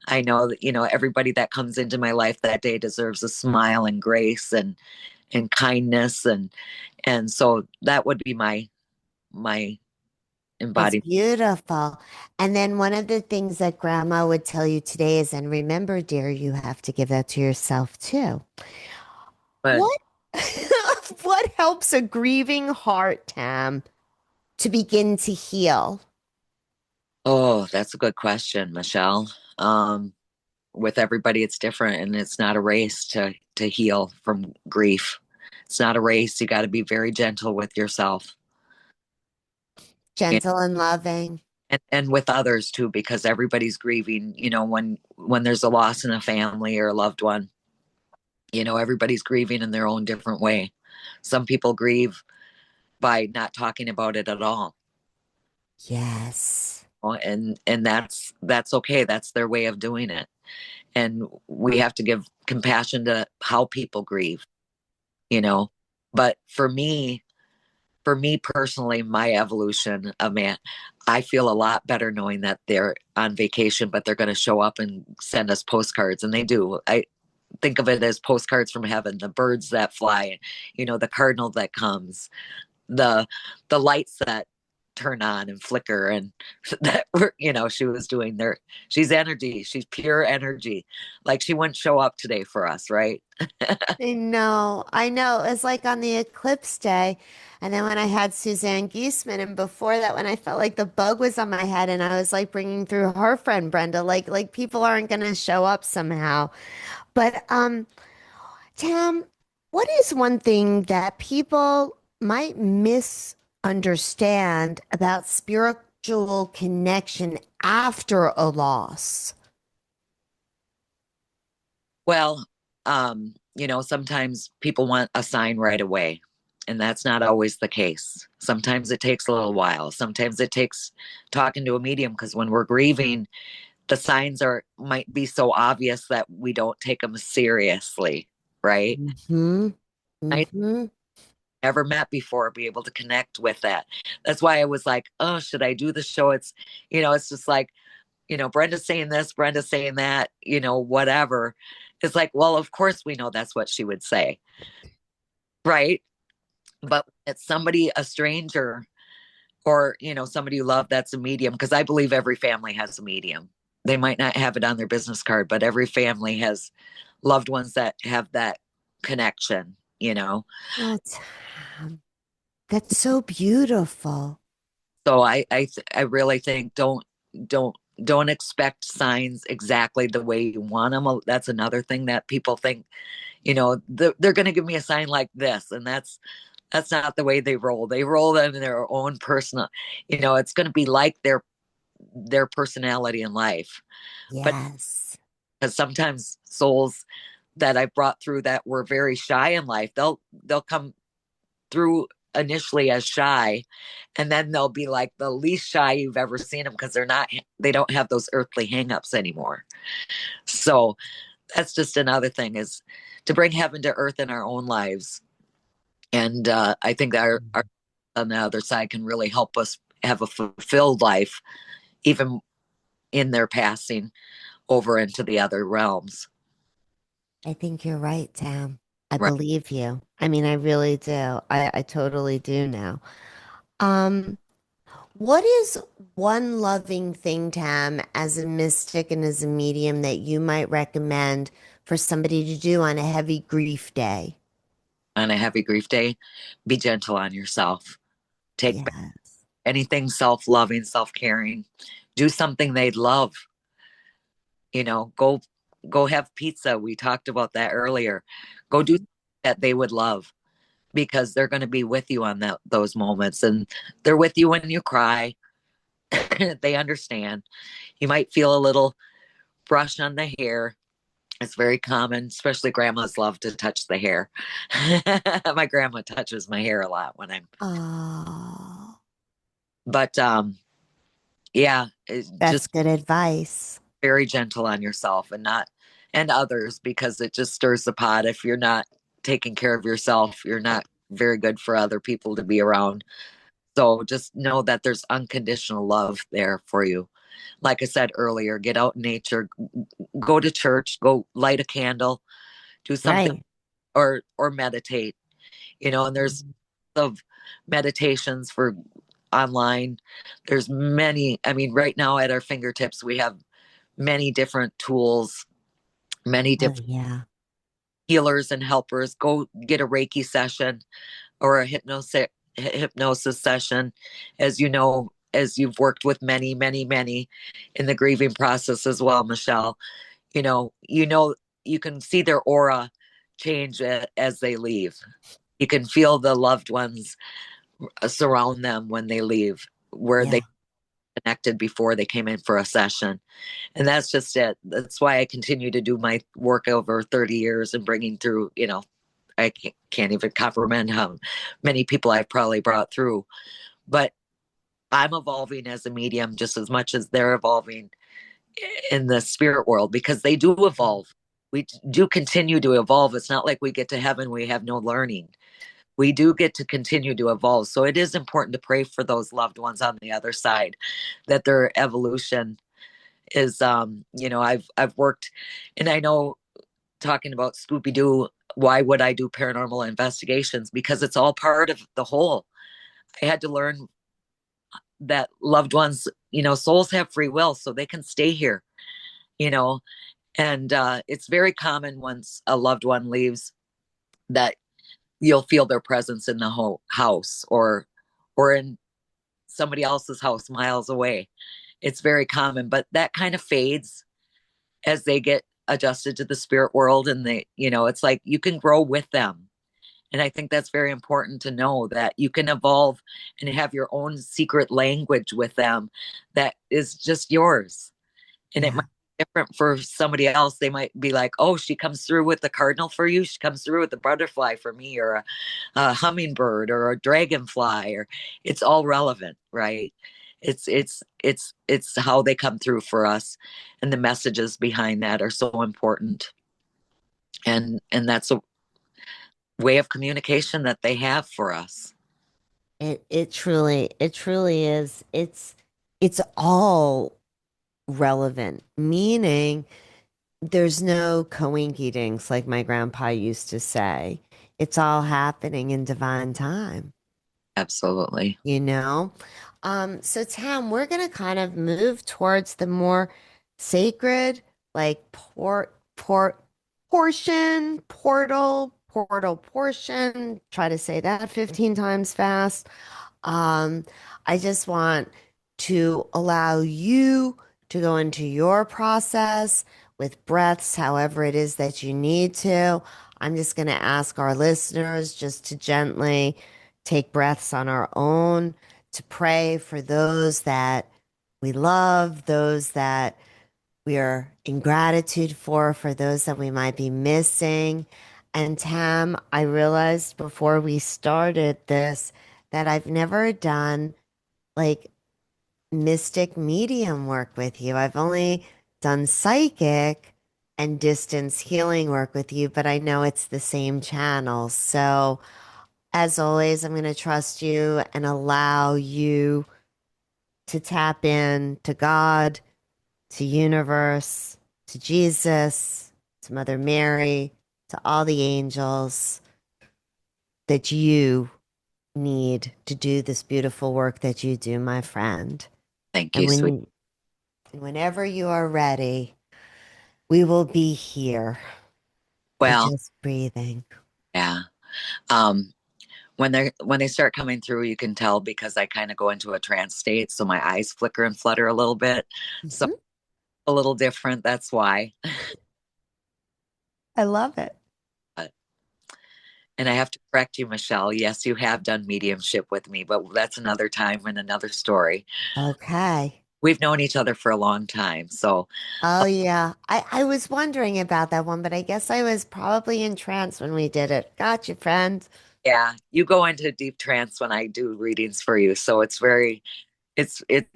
[SPEAKER 2] I know that, everybody that comes into my life that day deserves a smile and grace and kindness and so that would be my
[SPEAKER 1] it's
[SPEAKER 2] embodiment.
[SPEAKER 1] beautiful. And then one of the things that grandma would tell you today is, and remember, dear, you have to give that to yourself too.
[SPEAKER 2] But
[SPEAKER 1] What what helps a grieving heart, Tam, to begin to heal?
[SPEAKER 2] oh, that's a good question, Michele. With everybody it's different and it's not a race to heal from grief. It's not a race. You got to be very gentle with yourself and,
[SPEAKER 1] Gentle and loving.
[SPEAKER 2] and with others too because everybody's grieving, when there's a loss in a family or a loved one. Everybody's grieving in their own different way. Some people grieve by not talking about it at all.
[SPEAKER 1] Yes.
[SPEAKER 2] And that's okay. That's their way of doing it. And we have to give compassion to how people grieve, you know. But for me personally, my evolution of man, I feel a lot better knowing that they're on vacation, but they're going to show up and send us postcards, and they do. I think of it as postcards from heaven, the birds that fly, the cardinal that comes, the lights that turn on and flicker, and that were, she was doing there. She's energy. She's pure energy. Like she wouldn't show up today for us, right?
[SPEAKER 1] I know, I know. It's like on the eclipse day. And then when I had Suzanne Giesemann, and before that, when I felt like the bug was on my head and I was like bringing through her friend Brenda, like people aren't going to show up somehow. But Tam, what is one thing that people might misunderstand about spiritual connection after a loss?
[SPEAKER 2] Well, sometimes people want a sign right away, and that's not always the case. Sometimes it takes a little while. Sometimes it takes talking to a medium, because when we're grieving, the signs might be so obvious that we don't take them seriously, right?
[SPEAKER 1] Mm-hmm.
[SPEAKER 2] I
[SPEAKER 1] Mm-hmm.
[SPEAKER 2] never met before be able to connect with that. That's why I was like, oh, should I do the show? It's just like, Brenda's saying this, Brenda's saying that, whatever. It's like, well, of course we know that's what she would say, right? But it's somebody, a stranger, or, somebody you love that's a medium, because I believe every family has a medium. They might not have it on their business card, but every family has loved ones that have that connection.
[SPEAKER 1] Oh, Tam, that's so beautiful.
[SPEAKER 2] So I really think don't don't expect signs exactly the way you want them. That's another thing that people think, they're going to give me a sign like this, and that's not the way they roll. They roll them in their own personal, it's going to be like their personality in life. But
[SPEAKER 1] Yes.
[SPEAKER 2] because sometimes souls that I brought through that were very shy in life, they'll come through initially as shy, and then they'll be like the least shy you've ever seen them, because they don't have those earthly hangups anymore. So that's just another thing, is to bring heaven to earth in our own lives. And I think that our on the other side can really help us have a fulfilled life, even in their passing over into the other realms.
[SPEAKER 1] I think you're right, Tam. I
[SPEAKER 2] Right.
[SPEAKER 1] believe you. I mean, I really do. I totally do now. Um, what is one loving thing, Tam, as a mystic and as a medium that you might recommend for somebody to do on a heavy grief day?
[SPEAKER 2] On a heavy grief day, be gentle on yourself. Take back
[SPEAKER 1] Yes.
[SPEAKER 2] anything self-loving, self-caring. Do something they'd love. Go have pizza. We talked about that earlier. Go do that they would love, because they're going to be with you on those moments, and they're with you when you cry. They understand. You might feel a little brush on the hair. It's very common, especially grandmas love to touch the hair. My grandma touches my hair a lot when I'm,
[SPEAKER 1] Oh,
[SPEAKER 2] but yeah, it's
[SPEAKER 1] that's
[SPEAKER 2] just
[SPEAKER 1] good advice.
[SPEAKER 2] very gentle on yourself, and others, because it just stirs the pot. If you're not taking care of yourself, you're not very good for other people to be around. So just know that there's unconditional love there for you. Like I said earlier, get out in nature, go to church, go light a candle, do something,
[SPEAKER 1] Right.
[SPEAKER 2] or meditate. And there's of meditations for online. There's many. I mean, right now at our fingertips, we have many different tools, many
[SPEAKER 1] Oh,
[SPEAKER 2] different
[SPEAKER 1] yeah.
[SPEAKER 2] healers and helpers. Go get a Reiki session or a hypnosis session. As you know, as you've worked with many, many, many in the grieving process as well, Michele, you can see their aura change as they leave. You can feel the loved ones surround them when they leave, where they
[SPEAKER 1] Yeah.
[SPEAKER 2] connected before they came in for a session. And that's just it. That's why I continue to do my work over 30 years and bringing through, I can't even comprehend how many people I've probably brought through. But I'm evolving as a medium just as much as they're evolving in the spirit world, because they do evolve. We do continue to evolve. It's not like we get to heaven, we have no learning. We do get to continue to evolve. So it is important to pray for those loved ones on the other side, that their evolution is, I've worked, and I know, talking about Scooby Doo, why would I do paranormal investigations? Because it's all part of the whole. I had to learn that loved ones, souls have free will, so they can stay here, you know, and it's very common once a loved one leaves that you'll feel their presence in the whole house or in somebody else's house miles away. It's very common, but that kind of fades as they get adjusted to the spirit world, and it's like you can grow with them. And I think that's very important to know, that you can evolve and have your own secret language with them that is just yours. And it
[SPEAKER 1] Yeah.
[SPEAKER 2] might be different for somebody else. They might be like, oh, she comes through with the cardinal for you. She comes through with the butterfly for me, or a hummingbird or a dragonfly, or it's all relevant, right? It's how they come through for us, and the messages behind that are so important. And that's a way of communication that they have for us.
[SPEAKER 1] It truly is. It's all relevant, meaning there's no coinkydinks, like my grandpa used to say. It's all happening in divine time,
[SPEAKER 2] Absolutely.
[SPEAKER 1] you know? So Tam, we're gonna kind of move towards the more sacred, like portion. Try to say that 15 times fast. Um, I just want to allow you to go into your process with breaths, however it is that you need to. I'm just going to ask our listeners just to gently take breaths on our own, to pray for those that we love, those that we are in gratitude for those that we might be missing. And Tam, I realized before we started this that I've never done like mystic medium work with you. I've only done psychic and distance healing work with you, but I know it's the same channel. So, as always, I'm going to trust you and allow you to tap in to God, to universe, to Jesus, to Mother Mary, to all the angels that you need to do this beautiful work that you do, my friend.
[SPEAKER 2] Thank
[SPEAKER 1] And
[SPEAKER 2] you, sweet.
[SPEAKER 1] whenever you are ready, we will be here. We're
[SPEAKER 2] Well,
[SPEAKER 1] just breathing.
[SPEAKER 2] yeah. Um, when they start coming through, you can tell because I kind of go into a trance state, so my eyes flicker and flutter a little bit. So
[SPEAKER 1] Mhm.
[SPEAKER 2] a little different. That's why.
[SPEAKER 1] I love it.
[SPEAKER 2] But, and I have to correct you, Michele. Yes, you have done mediumship with me, but that's another time and another story.
[SPEAKER 1] Okay.
[SPEAKER 2] We've known each other for a long time, so
[SPEAKER 1] Oh, yeah. I was wondering about that one, but I guess I was probably in trance when we did it. Gotcha, friend.
[SPEAKER 2] yeah, you go into deep trance when I do readings for you. So it's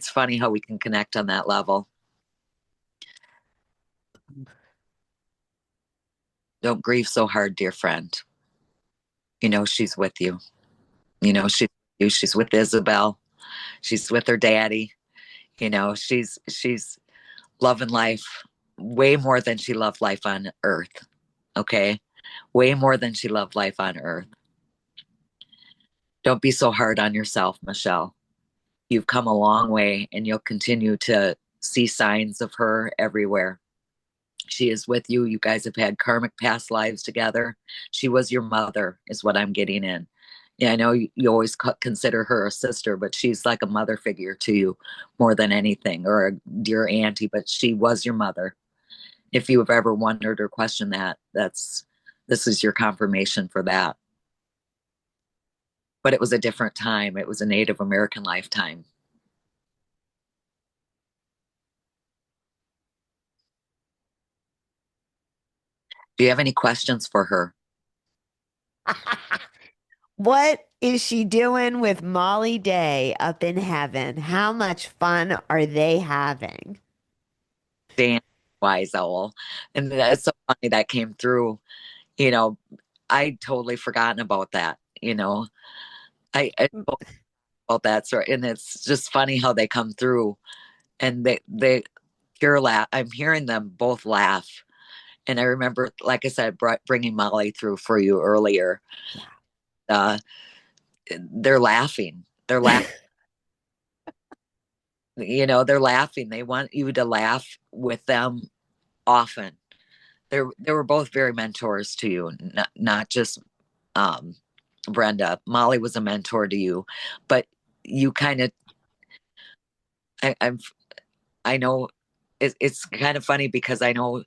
[SPEAKER 2] funny how we can connect on that level. Don't grieve so hard, dear friend. She's with you. She's with Isabel. She's with her daddy. She's loving life way more than she loved life on earth. Okay? Way more than she loved life on earth. Don't be so hard on yourself, Michele. You've come a long way, and you'll continue to see signs of her everywhere. She is with you. You guys have had karmic past lives together. She was your mother, is what I'm getting in. Yeah, I know you always consider her a sister, but she's like a mother figure to you more than anything, or a dear auntie, but she was your mother. If you have ever wondered or questioned that, this is your confirmation for that. But it was a different time. It was a Native American lifetime. Do you have any questions for her?
[SPEAKER 1] What is she doing with Molly Day up in heaven? How much fun are they having?
[SPEAKER 2] Dan Wise Owl. And that's so funny that came through. You know, I totally forgotten about that. I about that sort, and it's just funny how they come through, and they pure laugh. I'm hearing them both laugh, and I remember, like I said, bringing Molly through for you earlier. Uh, they're laughing. They're laughing. They're laughing. They want you to laugh with them often. They were both very mentors to you, not just um, Brenda. Molly was a mentor to you, but you kind of, I'm, I know it's kind of funny because I know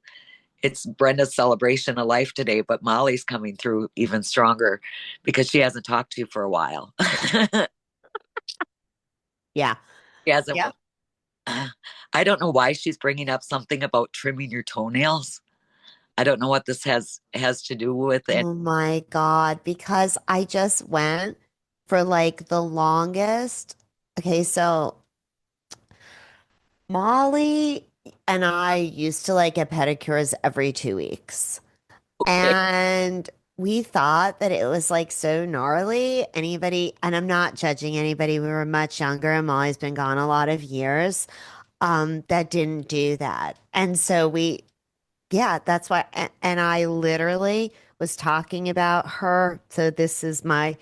[SPEAKER 2] it's Brenda's celebration of life today, but Molly's coming through even stronger because she hasn't talked to you for a while.
[SPEAKER 1] Yeah.
[SPEAKER 2] She hasn't.
[SPEAKER 1] Yeah.
[SPEAKER 2] I don't know why she's bringing up something about trimming your toenails. I don't know what this has to do with it.
[SPEAKER 1] Oh my God. Because I just went for like the longest. Okay, so Molly and I used to like get pedicures every 2 weeks.
[SPEAKER 2] Okay,
[SPEAKER 1] And we thought that it was like so gnarly. Anybody, and I'm not judging anybody, we were much younger and Molly's been gone a lot of years, that didn't do that. And so yeah, that's why. And I literally was talking about her. So this is my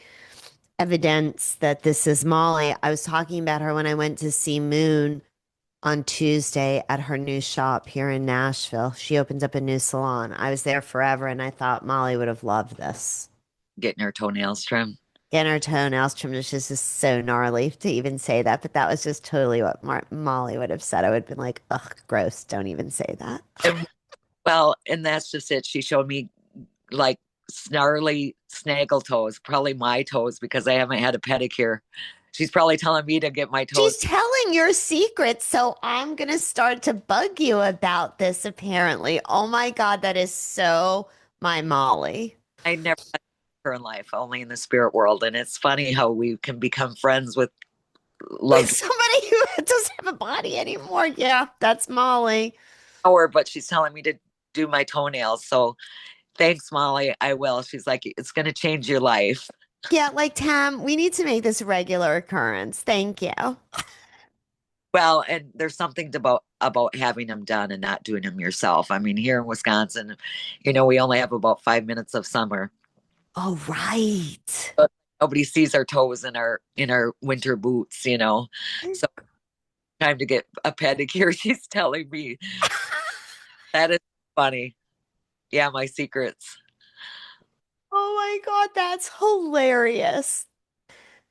[SPEAKER 1] evidence that this is Molly. I was talking about her when I went to see Moon on Tuesday at her new shop here in Nashville. She opened up a new salon. I was there forever and I thought Molly would have loved this.
[SPEAKER 2] getting her toenails trimmed.
[SPEAKER 1] Getting her toenails trimmed is just so gnarly to even say that, but that was just totally what Molly would have said. I would have been like, ugh, gross. Don't even say that.
[SPEAKER 2] And, well, and that's just it. She showed me like snarly snaggle toes, probably my toes because I haven't had a pedicure. She's probably telling me to get my toes.
[SPEAKER 1] She's telling your secrets, so I'm gonna start to bug you about this, apparently. Oh my God, that is so my Molly.
[SPEAKER 2] I never met her in life, only in the spirit world. And it's funny how we can become friends with
[SPEAKER 1] With
[SPEAKER 2] loved
[SPEAKER 1] somebody who doesn't have a body anymore. Yeah, that's Molly.
[SPEAKER 2] her, but she's telling me to do my toenails. So thanks, Molly. I will. She's like, it's going to change your life.
[SPEAKER 1] Yeah, like Tam, we need to make this a regular occurrence. Thank you.
[SPEAKER 2] Well, and there's something about having them done and not doing them yourself. I mean, here in Wisconsin, we only have about 5 minutes of summer.
[SPEAKER 1] Oh, right.
[SPEAKER 2] But nobody sees our toes in our winter boots. So time to get a pedicure. She's telling me that is funny. Yeah, my secrets.
[SPEAKER 1] Oh my God, that's hilarious.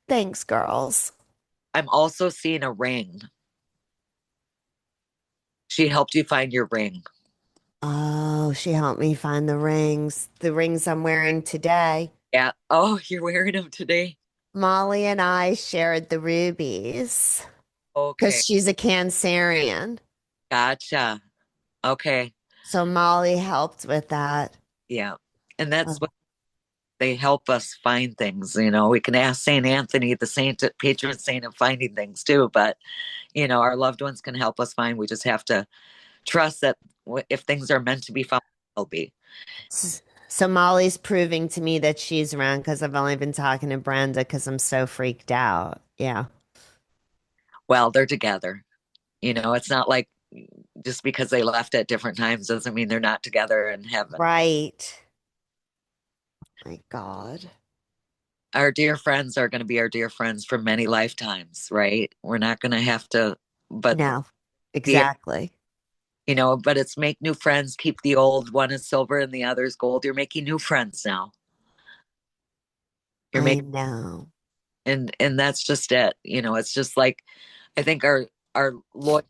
[SPEAKER 1] Thanks, girls.
[SPEAKER 2] I'm also seeing a ring. She helped you find your ring.
[SPEAKER 1] Oh, she helped me find the rings I'm wearing today.
[SPEAKER 2] Yeah. Oh, you're wearing them today.
[SPEAKER 1] Molly and I shared the rubies because
[SPEAKER 2] Okay.
[SPEAKER 1] she's a Cancerian.
[SPEAKER 2] Gotcha. Okay.
[SPEAKER 1] So Molly helped with that.
[SPEAKER 2] Yeah. And that's
[SPEAKER 1] Oh,
[SPEAKER 2] what they help us find things. We can ask Saint Anthony, the saint, patron saint of finding things too. But our loved ones can help us find. We just have to trust that if things are meant to be found, they'll be.
[SPEAKER 1] so Molly's proving to me that she's around because I've only been talking to Brenda because I'm so freaked out. Yeah.
[SPEAKER 2] Well, they're together. It's not like just because they left at different times doesn't mean they're not together in heaven.
[SPEAKER 1] Right. My God.
[SPEAKER 2] Our dear friends are going to be our dear friends for many lifetimes, right? We're not going to have to, but
[SPEAKER 1] No,
[SPEAKER 2] the,
[SPEAKER 1] exactly.
[SPEAKER 2] but it's make new friends, keep the old. One is silver and the other is gold. You're making new friends now. You're
[SPEAKER 1] I
[SPEAKER 2] making,
[SPEAKER 1] know.
[SPEAKER 2] and that's just it. It's just like, I think our Lord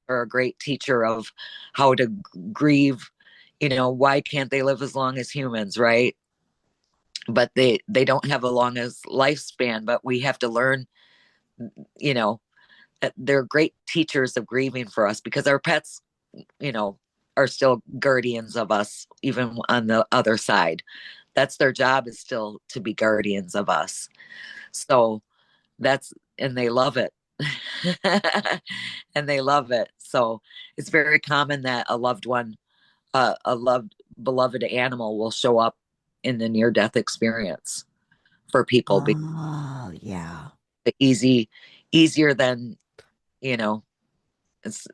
[SPEAKER 2] are a great teacher of how to grieve. Why can't they live as long as humans, right? But they don't have a long as lifespan, but we have to learn, you know, they're great teachers of grieving for us because our pets, you know, are still guardians of us, even on the other side. That's their job, is still to be guardians of us. So and they love it. And they love it. So it's very common that a loved one, a loved, beloved animal will show up in the near death experience for people because
[SPEAKER 1] Oh, yeah.
[SPEAKER 2] it's easier than, you know, it's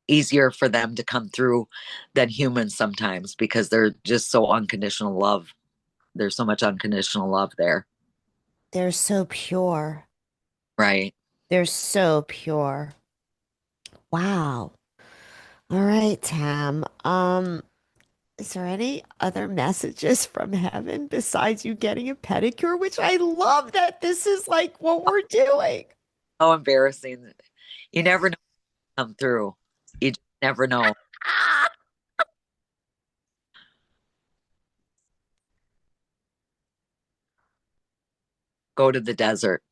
[SPEAKER 2] easier for them to come through than humans sometimes because they're just so unconditional love. There's so much unconditional love there.
[SPEAKER 1] They're so pure.
[SPEAKER 2] Right.
[SPEAKER 1] They're so pure. Wow. All right, Tam. Is there any other messages from heaven besides you getting a pedicure? Which I love that this is like what we're doing.
[SPEAKER 2] How embarrassing. You never know what come through. You just never know.
[SPEAKER 1] Ah,
[SPEAKER 2] Go to the desert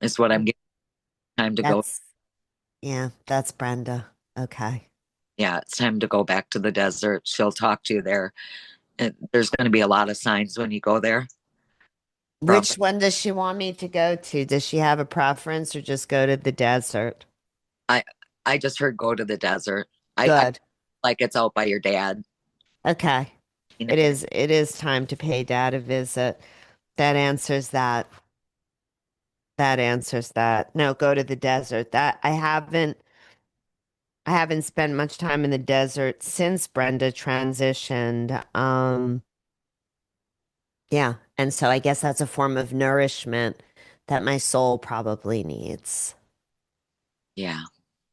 [SPEAKER 2] is what I'm getting time to go.
[SPEAKER 1] that's yeah, that's Brenda. Okay.
[SPEAKER 2] Yeah, it's time to go back to the desert. She'll talk to you there. And there's going to be a lot of signs when you go there from
[SPEAKER 1] Which one does she want me to go to? Does she have a preference or just go to the desert?
[SPEAKER 2] I I just heard go to the desert. I
[SPEAKER 1] Good.
[SPEAKER 2] like it's out by your dad.
[SPEAKER 1] Okay.
[SPEAKER 2] You know,
[SPEAKER 1] It is time to pay dad a visit. That answers that. That answers that. No, go to the desert. That I haven't spent much time in the desert since Brenda transitioned. Yeah, and so I guess that's a form of nourishment that my soul probably needs.
[SPEAKER 2] yeah.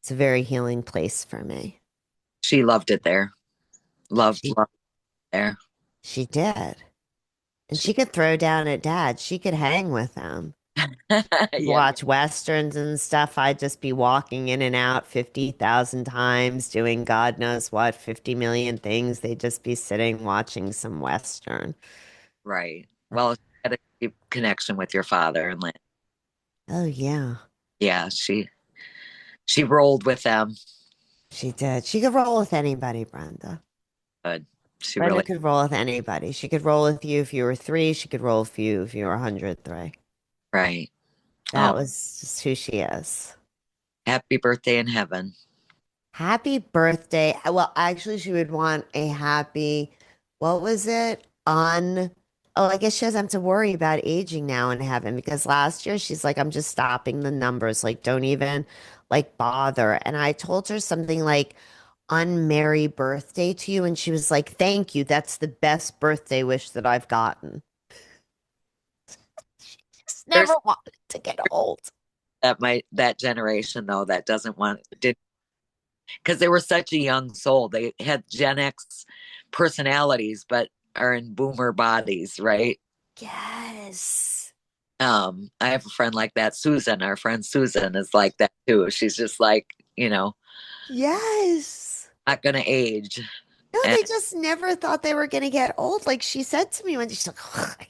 [SPEAKER 1] It's a very healing place for me.
[SPEAKER 2] She loved it there. Loved,
[SPEAKER 1] She
[SPEAKER 2] loved it there.
[SPEAKER 1] she did. And
[SPEAKER 2] She,
[SPEAKER 1] she could throw down at dad. She could hang with him.
[SPEAKER 2] yeah,
[SPEAKER 1] Watch westerns and stuff. I'd just be walking in and out 50,000 times, doing God knows what, 50 million things. They'd just be sitting watching some western.
[SPEAKER 2] right. Well, she had a deep connection with your father, and
[SPEAKER 1] Oh, yeah,
[SPEAKER 2] yeah, she rolled with them.
[SPEAKER 1] she did. She could roll with anybody, Brenda.
[SPEAKER 2] But she
[SPEAKER 1] Brenda
[SPEAKER 2] really,
[SPEAKER 1] could roll with anybody. She could roll with you if you were three. She could roll with you if you were 103.
[SPEAKER 2] right.
[SPEAKER 1] That
[SPEAKER 2] Oh,
[SPEAKER 1] was just who she is.
[SPEAKER 2] happy birthday in heaven.
[SPEAKER 1] Happy birthday. Well, actually, she would want a happy, what was it? Oh, I guess she doesn't have to worry about aging now in heaven because last year she's like, I'm just stopping the numbers. Like, don't even like bother. And I told her something like, unmerry birthday to you. And she was like, thank you. That's the best birthday wish that I've gotten. Just
[SPEAKER 2] There's
[SPEAKER 1] never wanted to get old.
[SPEAKER 2] that generation though that doesn't want did because they were such a young soul. They had Gen X personalities, but are in boomer bodies, right?
[SPEAKER 1] Yes.
[SPEAKER 2] I have a friend like that, Susan. Our friend Susan is like that too. She's just like,
[SPEAKER 1] Yes.
[SPEAKER 2] not gonna age.
[SPEAKER 1] No,
[SPEAKER 2] And
[SPEAKER 1] they just never thought they were going to get old. Like she said to me when she's like,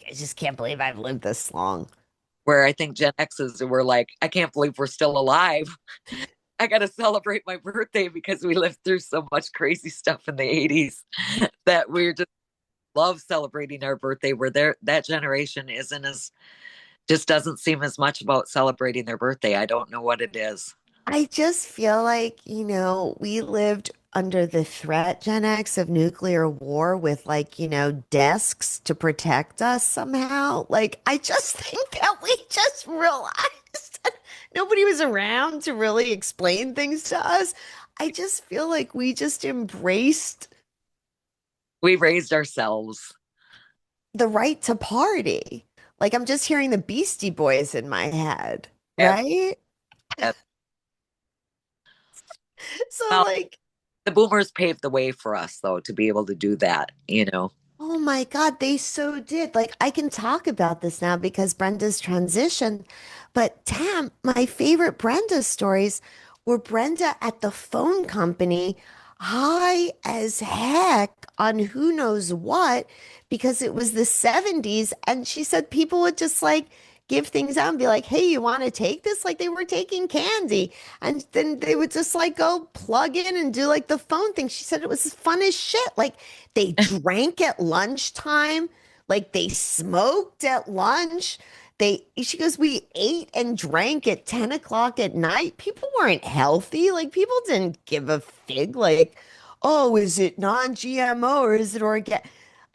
[SPEAKER 1] I just can't believe I've lived this long.
[SPEAKER 2] where I think Gen X's were like, I can't believe we're still alive. I gotta celebrate my birthday because we lived through so much crazy stuff in the 80s that we just love celebrating our birthday where that generation isn't as just doesn't seem as much about celebrating their birthday. I don't know what it is.
[SPEAKER 1] I just feel like, we lived under the threat, Gen X, of nuclear war with like, desks to protect us somehow. Like, I just think that we just realized that nobody was around to really explain things to us. I just feel like we just embraced
[SPEAKER 2] We raised ourselves.
[SPEAKER 1] the right to party. Like, I'm just hearing the Beastie Boys in my head,
[SPEAKER 2] Ab-
[SPEAKER 1] right?
[SPEAKER 2] ab-
[SPEAKER 1] So,
[SPEAKER 2] Well,
[SPEAKER 1] like,
[SPEAKER 2] the boomers paved the way for us though to be able to do that.
[SPEAKER 1] oh my God, they so did. Like, I can talk about this now because Brenda's transition. But Tam, my favorite Brenda stories were Brenda at the phone company, high as heck on who knows what, because it was the 70s. And she said people would just like give things out and be like, hey, you want to take this? Like they were taking candy. And then they would just like go plug in and do like the phone thing. She said it was fun as shit. Like, they drank at lunchtime, like they smoked at lunch. She goes, we ate and drank at 10 o'clock at night. People weren't healthy. Like people didn't give a fig. Like, oh, is it non-GMO or is it organic?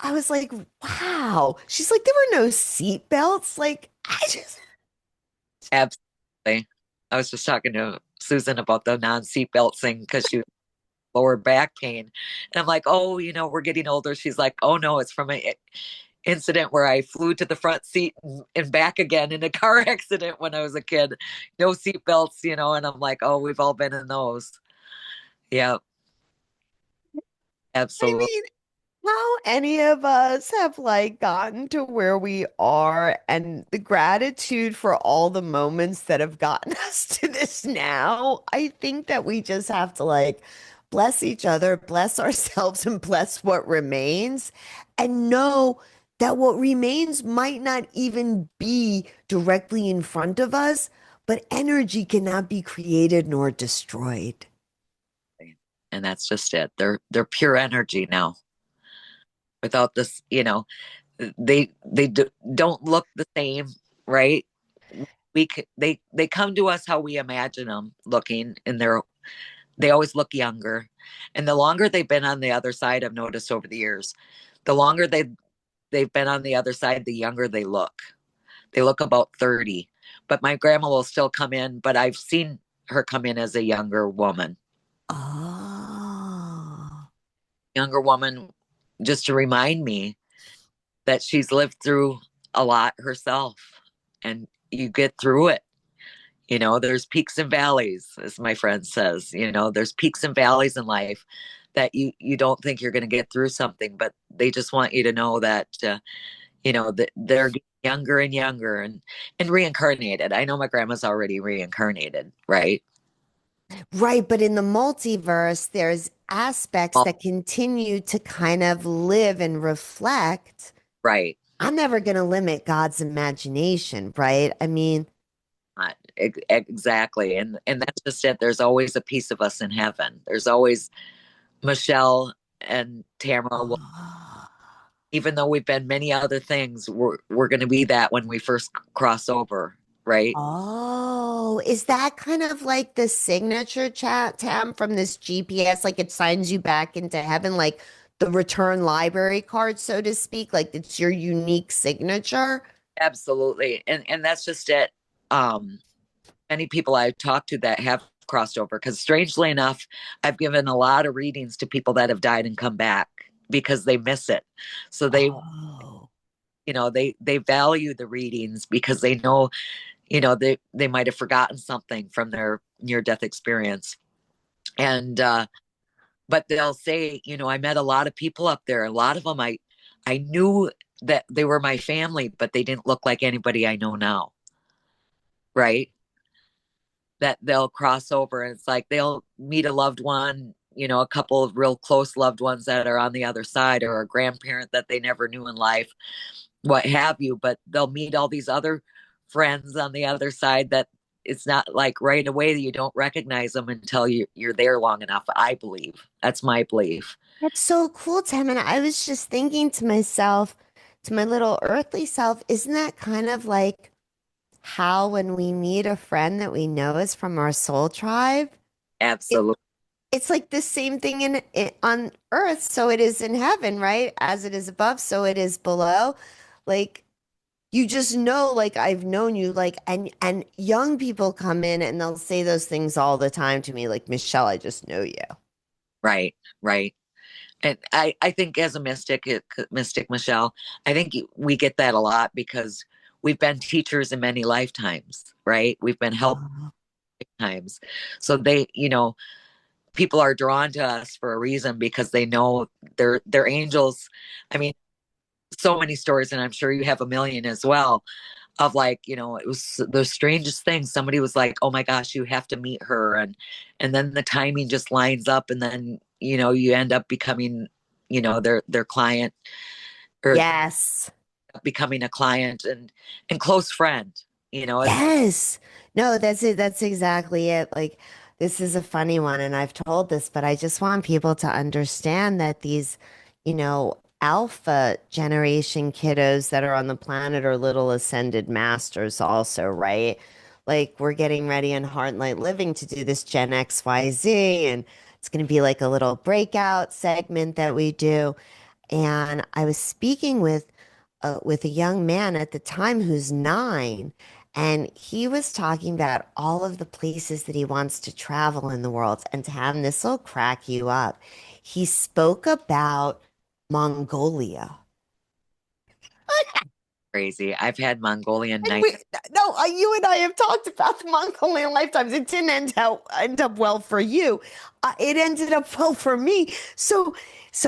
[SPEAKER 1] I was like, wow. She's like, there were no seat belts. Like, I just,
[SPEAKER 2] Absolutely. I was just talking to Susan about the non-seatbelt thing because she was lower back pain. And I'm like, oh, we're getting older. She's like, oh no, it's from incident where I flew to the front seat and back again in a car accident when I was a kid. No seat belts, and I'm like, oh, we've all been in those. Yeah,
[SPEAKER 1] I
[SPEAKER 2] absolutely.
[SPEAKER 1] mean, how any of us have like gotten to where we are and the gratitude for all the moments that have gotten us to this now. I think that we just have to like bless each other, bless ourselves, and bless what remains, and know that what remains might not even be directly in front of us, but energy cannot be created nor destroyed.
[SPEAKER 2] And that's just it. They're pure energy now. Without this, don't look the same, right? They come to us how we imagine them looking, and they always look younger. And the longer they've been on the other side, I've noticed over the years, the longer they've been on the other side, the younger they look. They look about 30. But my grandma will still come in, but I've seen her come in as a
[SPEAKER 1] Oh.
[SPEAKER 2] younger woman, just to remind me that she's lived through a lot herself, and you get through it. There's peaks and valleys, as my friend says. There's peaks and valleys in life that you don't think you're going to get through something, but they just want you to know that that they're getting younger and younger, and reincarnated. I know my grandma's already reincarnated, right?
[SPEAKER 1] Right, but in the multiverse, there's aspects
[SPEAKER 2] Well,
[SPEAKER 1] that continue to kind of live and reflect.
[SPEAKER 2] right.
[SPEAKER 1] I'm never going to limit God's imagination, right? I mean,
[SPEAKER 2] Exactly. And that's just it. There's always a piece of us in heaven. There's always Michele and Tamara.
[SPEAKER 1] oh,
[SPEAKER 2] Even though we've been many other things, we're going to be that when we first cross over, right?
[SPEAKER 1] oh, is that kind of like the signature chat Tam from this GPS? Like it signs you back into heaven, like the return library card, so to speak? Like it's your unique signature?
[SPEAKER 2] Absolutely. And that's just it. Um, Many people I've talked to that have crossed over, because strangely enough, I've given a lot of readings to people that have died and come back because they miss it. So
[SPEAKER 1] Oh,
[SPEAKER 2] they value the readings because they know, they might have forgotten something from their near death experience. And but they'll say, I met a lot of people up there. A lot of them I knew that they were my family, but they didn't look like anybody I know now. Right. That they'll cross over, and it's like they'll meet a loved one, a couple of real close loved ones that are on the other side, or a grandparent that they never knew in life, what have you. But they'll meet all these other friends on the other side that it's not like right away that you don't recognize them until you're there long enough. I believe that's my belief.
[SPEAKER 1] that's so cool, Tam. And I was just thinking to myself, to my little earthly self, isn't that kind of like how when we meet a friend that we know is from our soul tribe, it
[SPEAKER 2] Absolutely.
[SPEAKER 1] it's like the same thing on earth, so it is in heaven, right? As it is above, so it is below. Like you just know, like I've known you, like and young people come in and they'll say those things all the time to me, like Michelle, I just know you.
[SPEAKER 2] Right. Right. And I think as a mystic Michele, I think we get that a lot because we've been teachers in many lifetimes, right? We've been help
[SPEAKER 1] Oh,
[SPEAKER 2] times. So people are drawn to us for a reason because they know they're angels. I mean, so many stories, and I'm sure you have a million as well, of like, it was the strangest thing. Somebody was like, oh my gosh, you have to meet her. And then the timing just lines up, and then, you end up becoming, their client, or
[SPEAKER 1] yes.
[SPEAKER 2] becoming a client and close friend, it's
[SPEAKER 1] Yes. No, that's it. That's exactly it. Like, this is a funny one, and I've told this, but I just want people to understand that these, alpha generation kiddos that are on the planet are little ascended masters, also, right? Like, we're getting ready in Heart and Light Living to do this Gen XYZ, and it's going to be like a little breakout segment that we do. And I was speaking with a young man at the time who's 9, and he was talking about all of the places that he wants to travel in the world. And to have this will crack you up. He spoke about Mongolia.
[SPEAKER 2] crazy. I've had Mongolian
[SPEAKER 1] And
[SPEAKER 2] night.
[SPEAKER 1] we, no, you and I have talked about the Mongolian lifetimes. It didn't end up well for you. It ended up well for me. So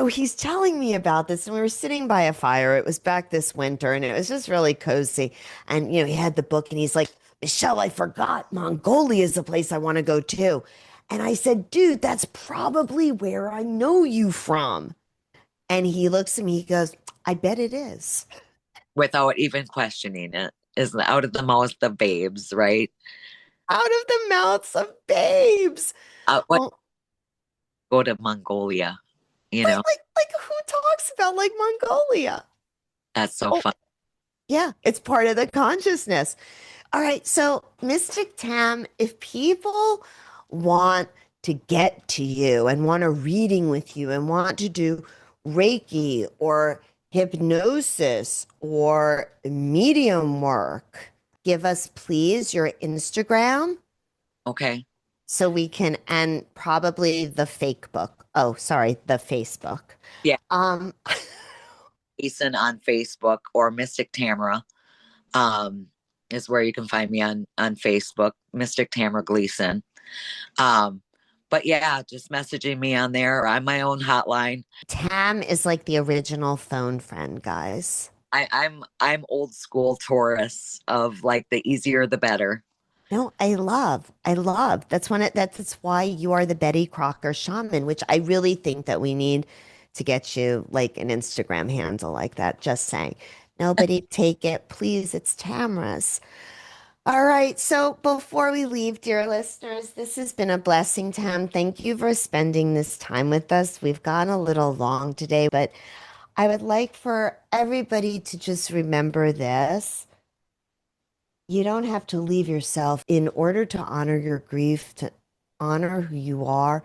[SPEAKER 1] he's telling me about this, and we were sitting by a fire. It was back this winter, and it was just really cozy. And he had the book, and he's like, "Michele, I forgot. Mongolia is the place I want to go to." And I said, "Dude, that's probably where I know you from." And he looks at me. He goes, "I bet it is."
[SPEAKER 2] Without even questioning it. Is out of the mouth of babes, right?
[SPEAKER 1] Out of the mouths of babes.
[SPEAKER 2] What
[SPEAKER 1] Well,
[SPEAKER 2] go to Mongolia? You
[SPEAKER 1] right,
[SPEAKER 2] know,
[SPEAKER 1] like who talks about like Mongolia?
[SPEAKER 2] that's so
[SPEAKER 1] Oh,
[SPEAKER 2] fun.
[SPEAKER 1] yeah, it's part of the consciousness. All right, so Mystic Tam, if people want to get to you and want a reading with you and want to do Reiki or hypnosis or medium work, give us please your Instagram
[SPEAKER 2] Okay.
[SPEAKER 1] so we can, and probably the fake book. Oh, sorry, the Facebook.
[SPEAKER 2] Yeah.
[SPEAKER 1] Um,
[SPEAKER 2] Gleason on Facebook or Mystic Tamara um, is where you can find me on Facebook, Mystic Tamara Gleason. Um, but yeah, just messaging me on there or on my own hotline.
[SPEAKER 1] Tam is like the original phone friend, guys.
[SPEAKER 2] I'm old school Taurus of like the easier the better.
[SPEAKER 1] No, I love. That's why you are the Betty Crocker shaman, which I really think that we need to get you like an Instagram handle like that. Just saying. Nobody take it, please. It's Tamara's. All right. So before we leave, dear listeners, this has been a blessing, Tam. Thank you for spending this time with us. We've gone a little long today, but I would like for everybody to just remember this. You don't have to leave yourself in order to honor your grief, to honor who you are.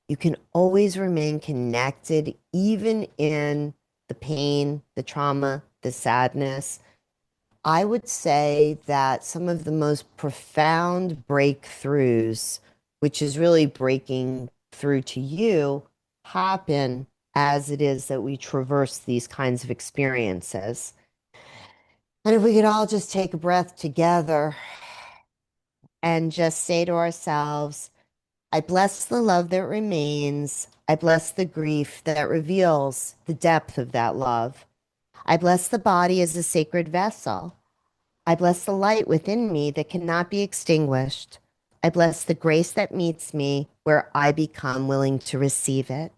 [SPEAKER 1] You can always remain connected, even in the pain, the trauma, the sadness. I would say that some of the most profound breakthroughs, which is really breaking through to you, happen as it is that we traverse these kinds of experiences. And if we could all just take a breath together and just say to ourselves, I bless the love that remains. I bless the grief that reveals the depth of that love. I bless the body as a sacred vessel. I bless the light within me that cannot be extinguished. I bless the grace that meets me where I become willing to receive it.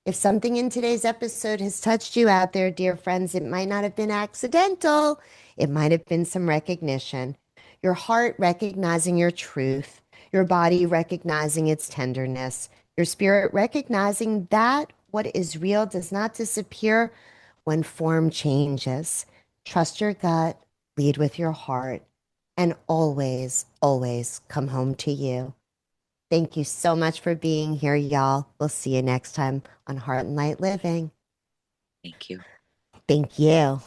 [SPEAKER 1] If something in today's episode has touched you out there, dear friends, it might not have been accidental. It might have been some recognition. Your heart recognizing your truth, your body recognizing its tenderness, your spirit recognizing that what is real does not disappear when form changes. Trust your gut, lead with your heart, and always, always come home to you. Thank you so much for being here, y'all. We'll see you next time on Heart and Light Living.
[SPEAKER 2] Thank you.
[SPEAKER 1] Thank you.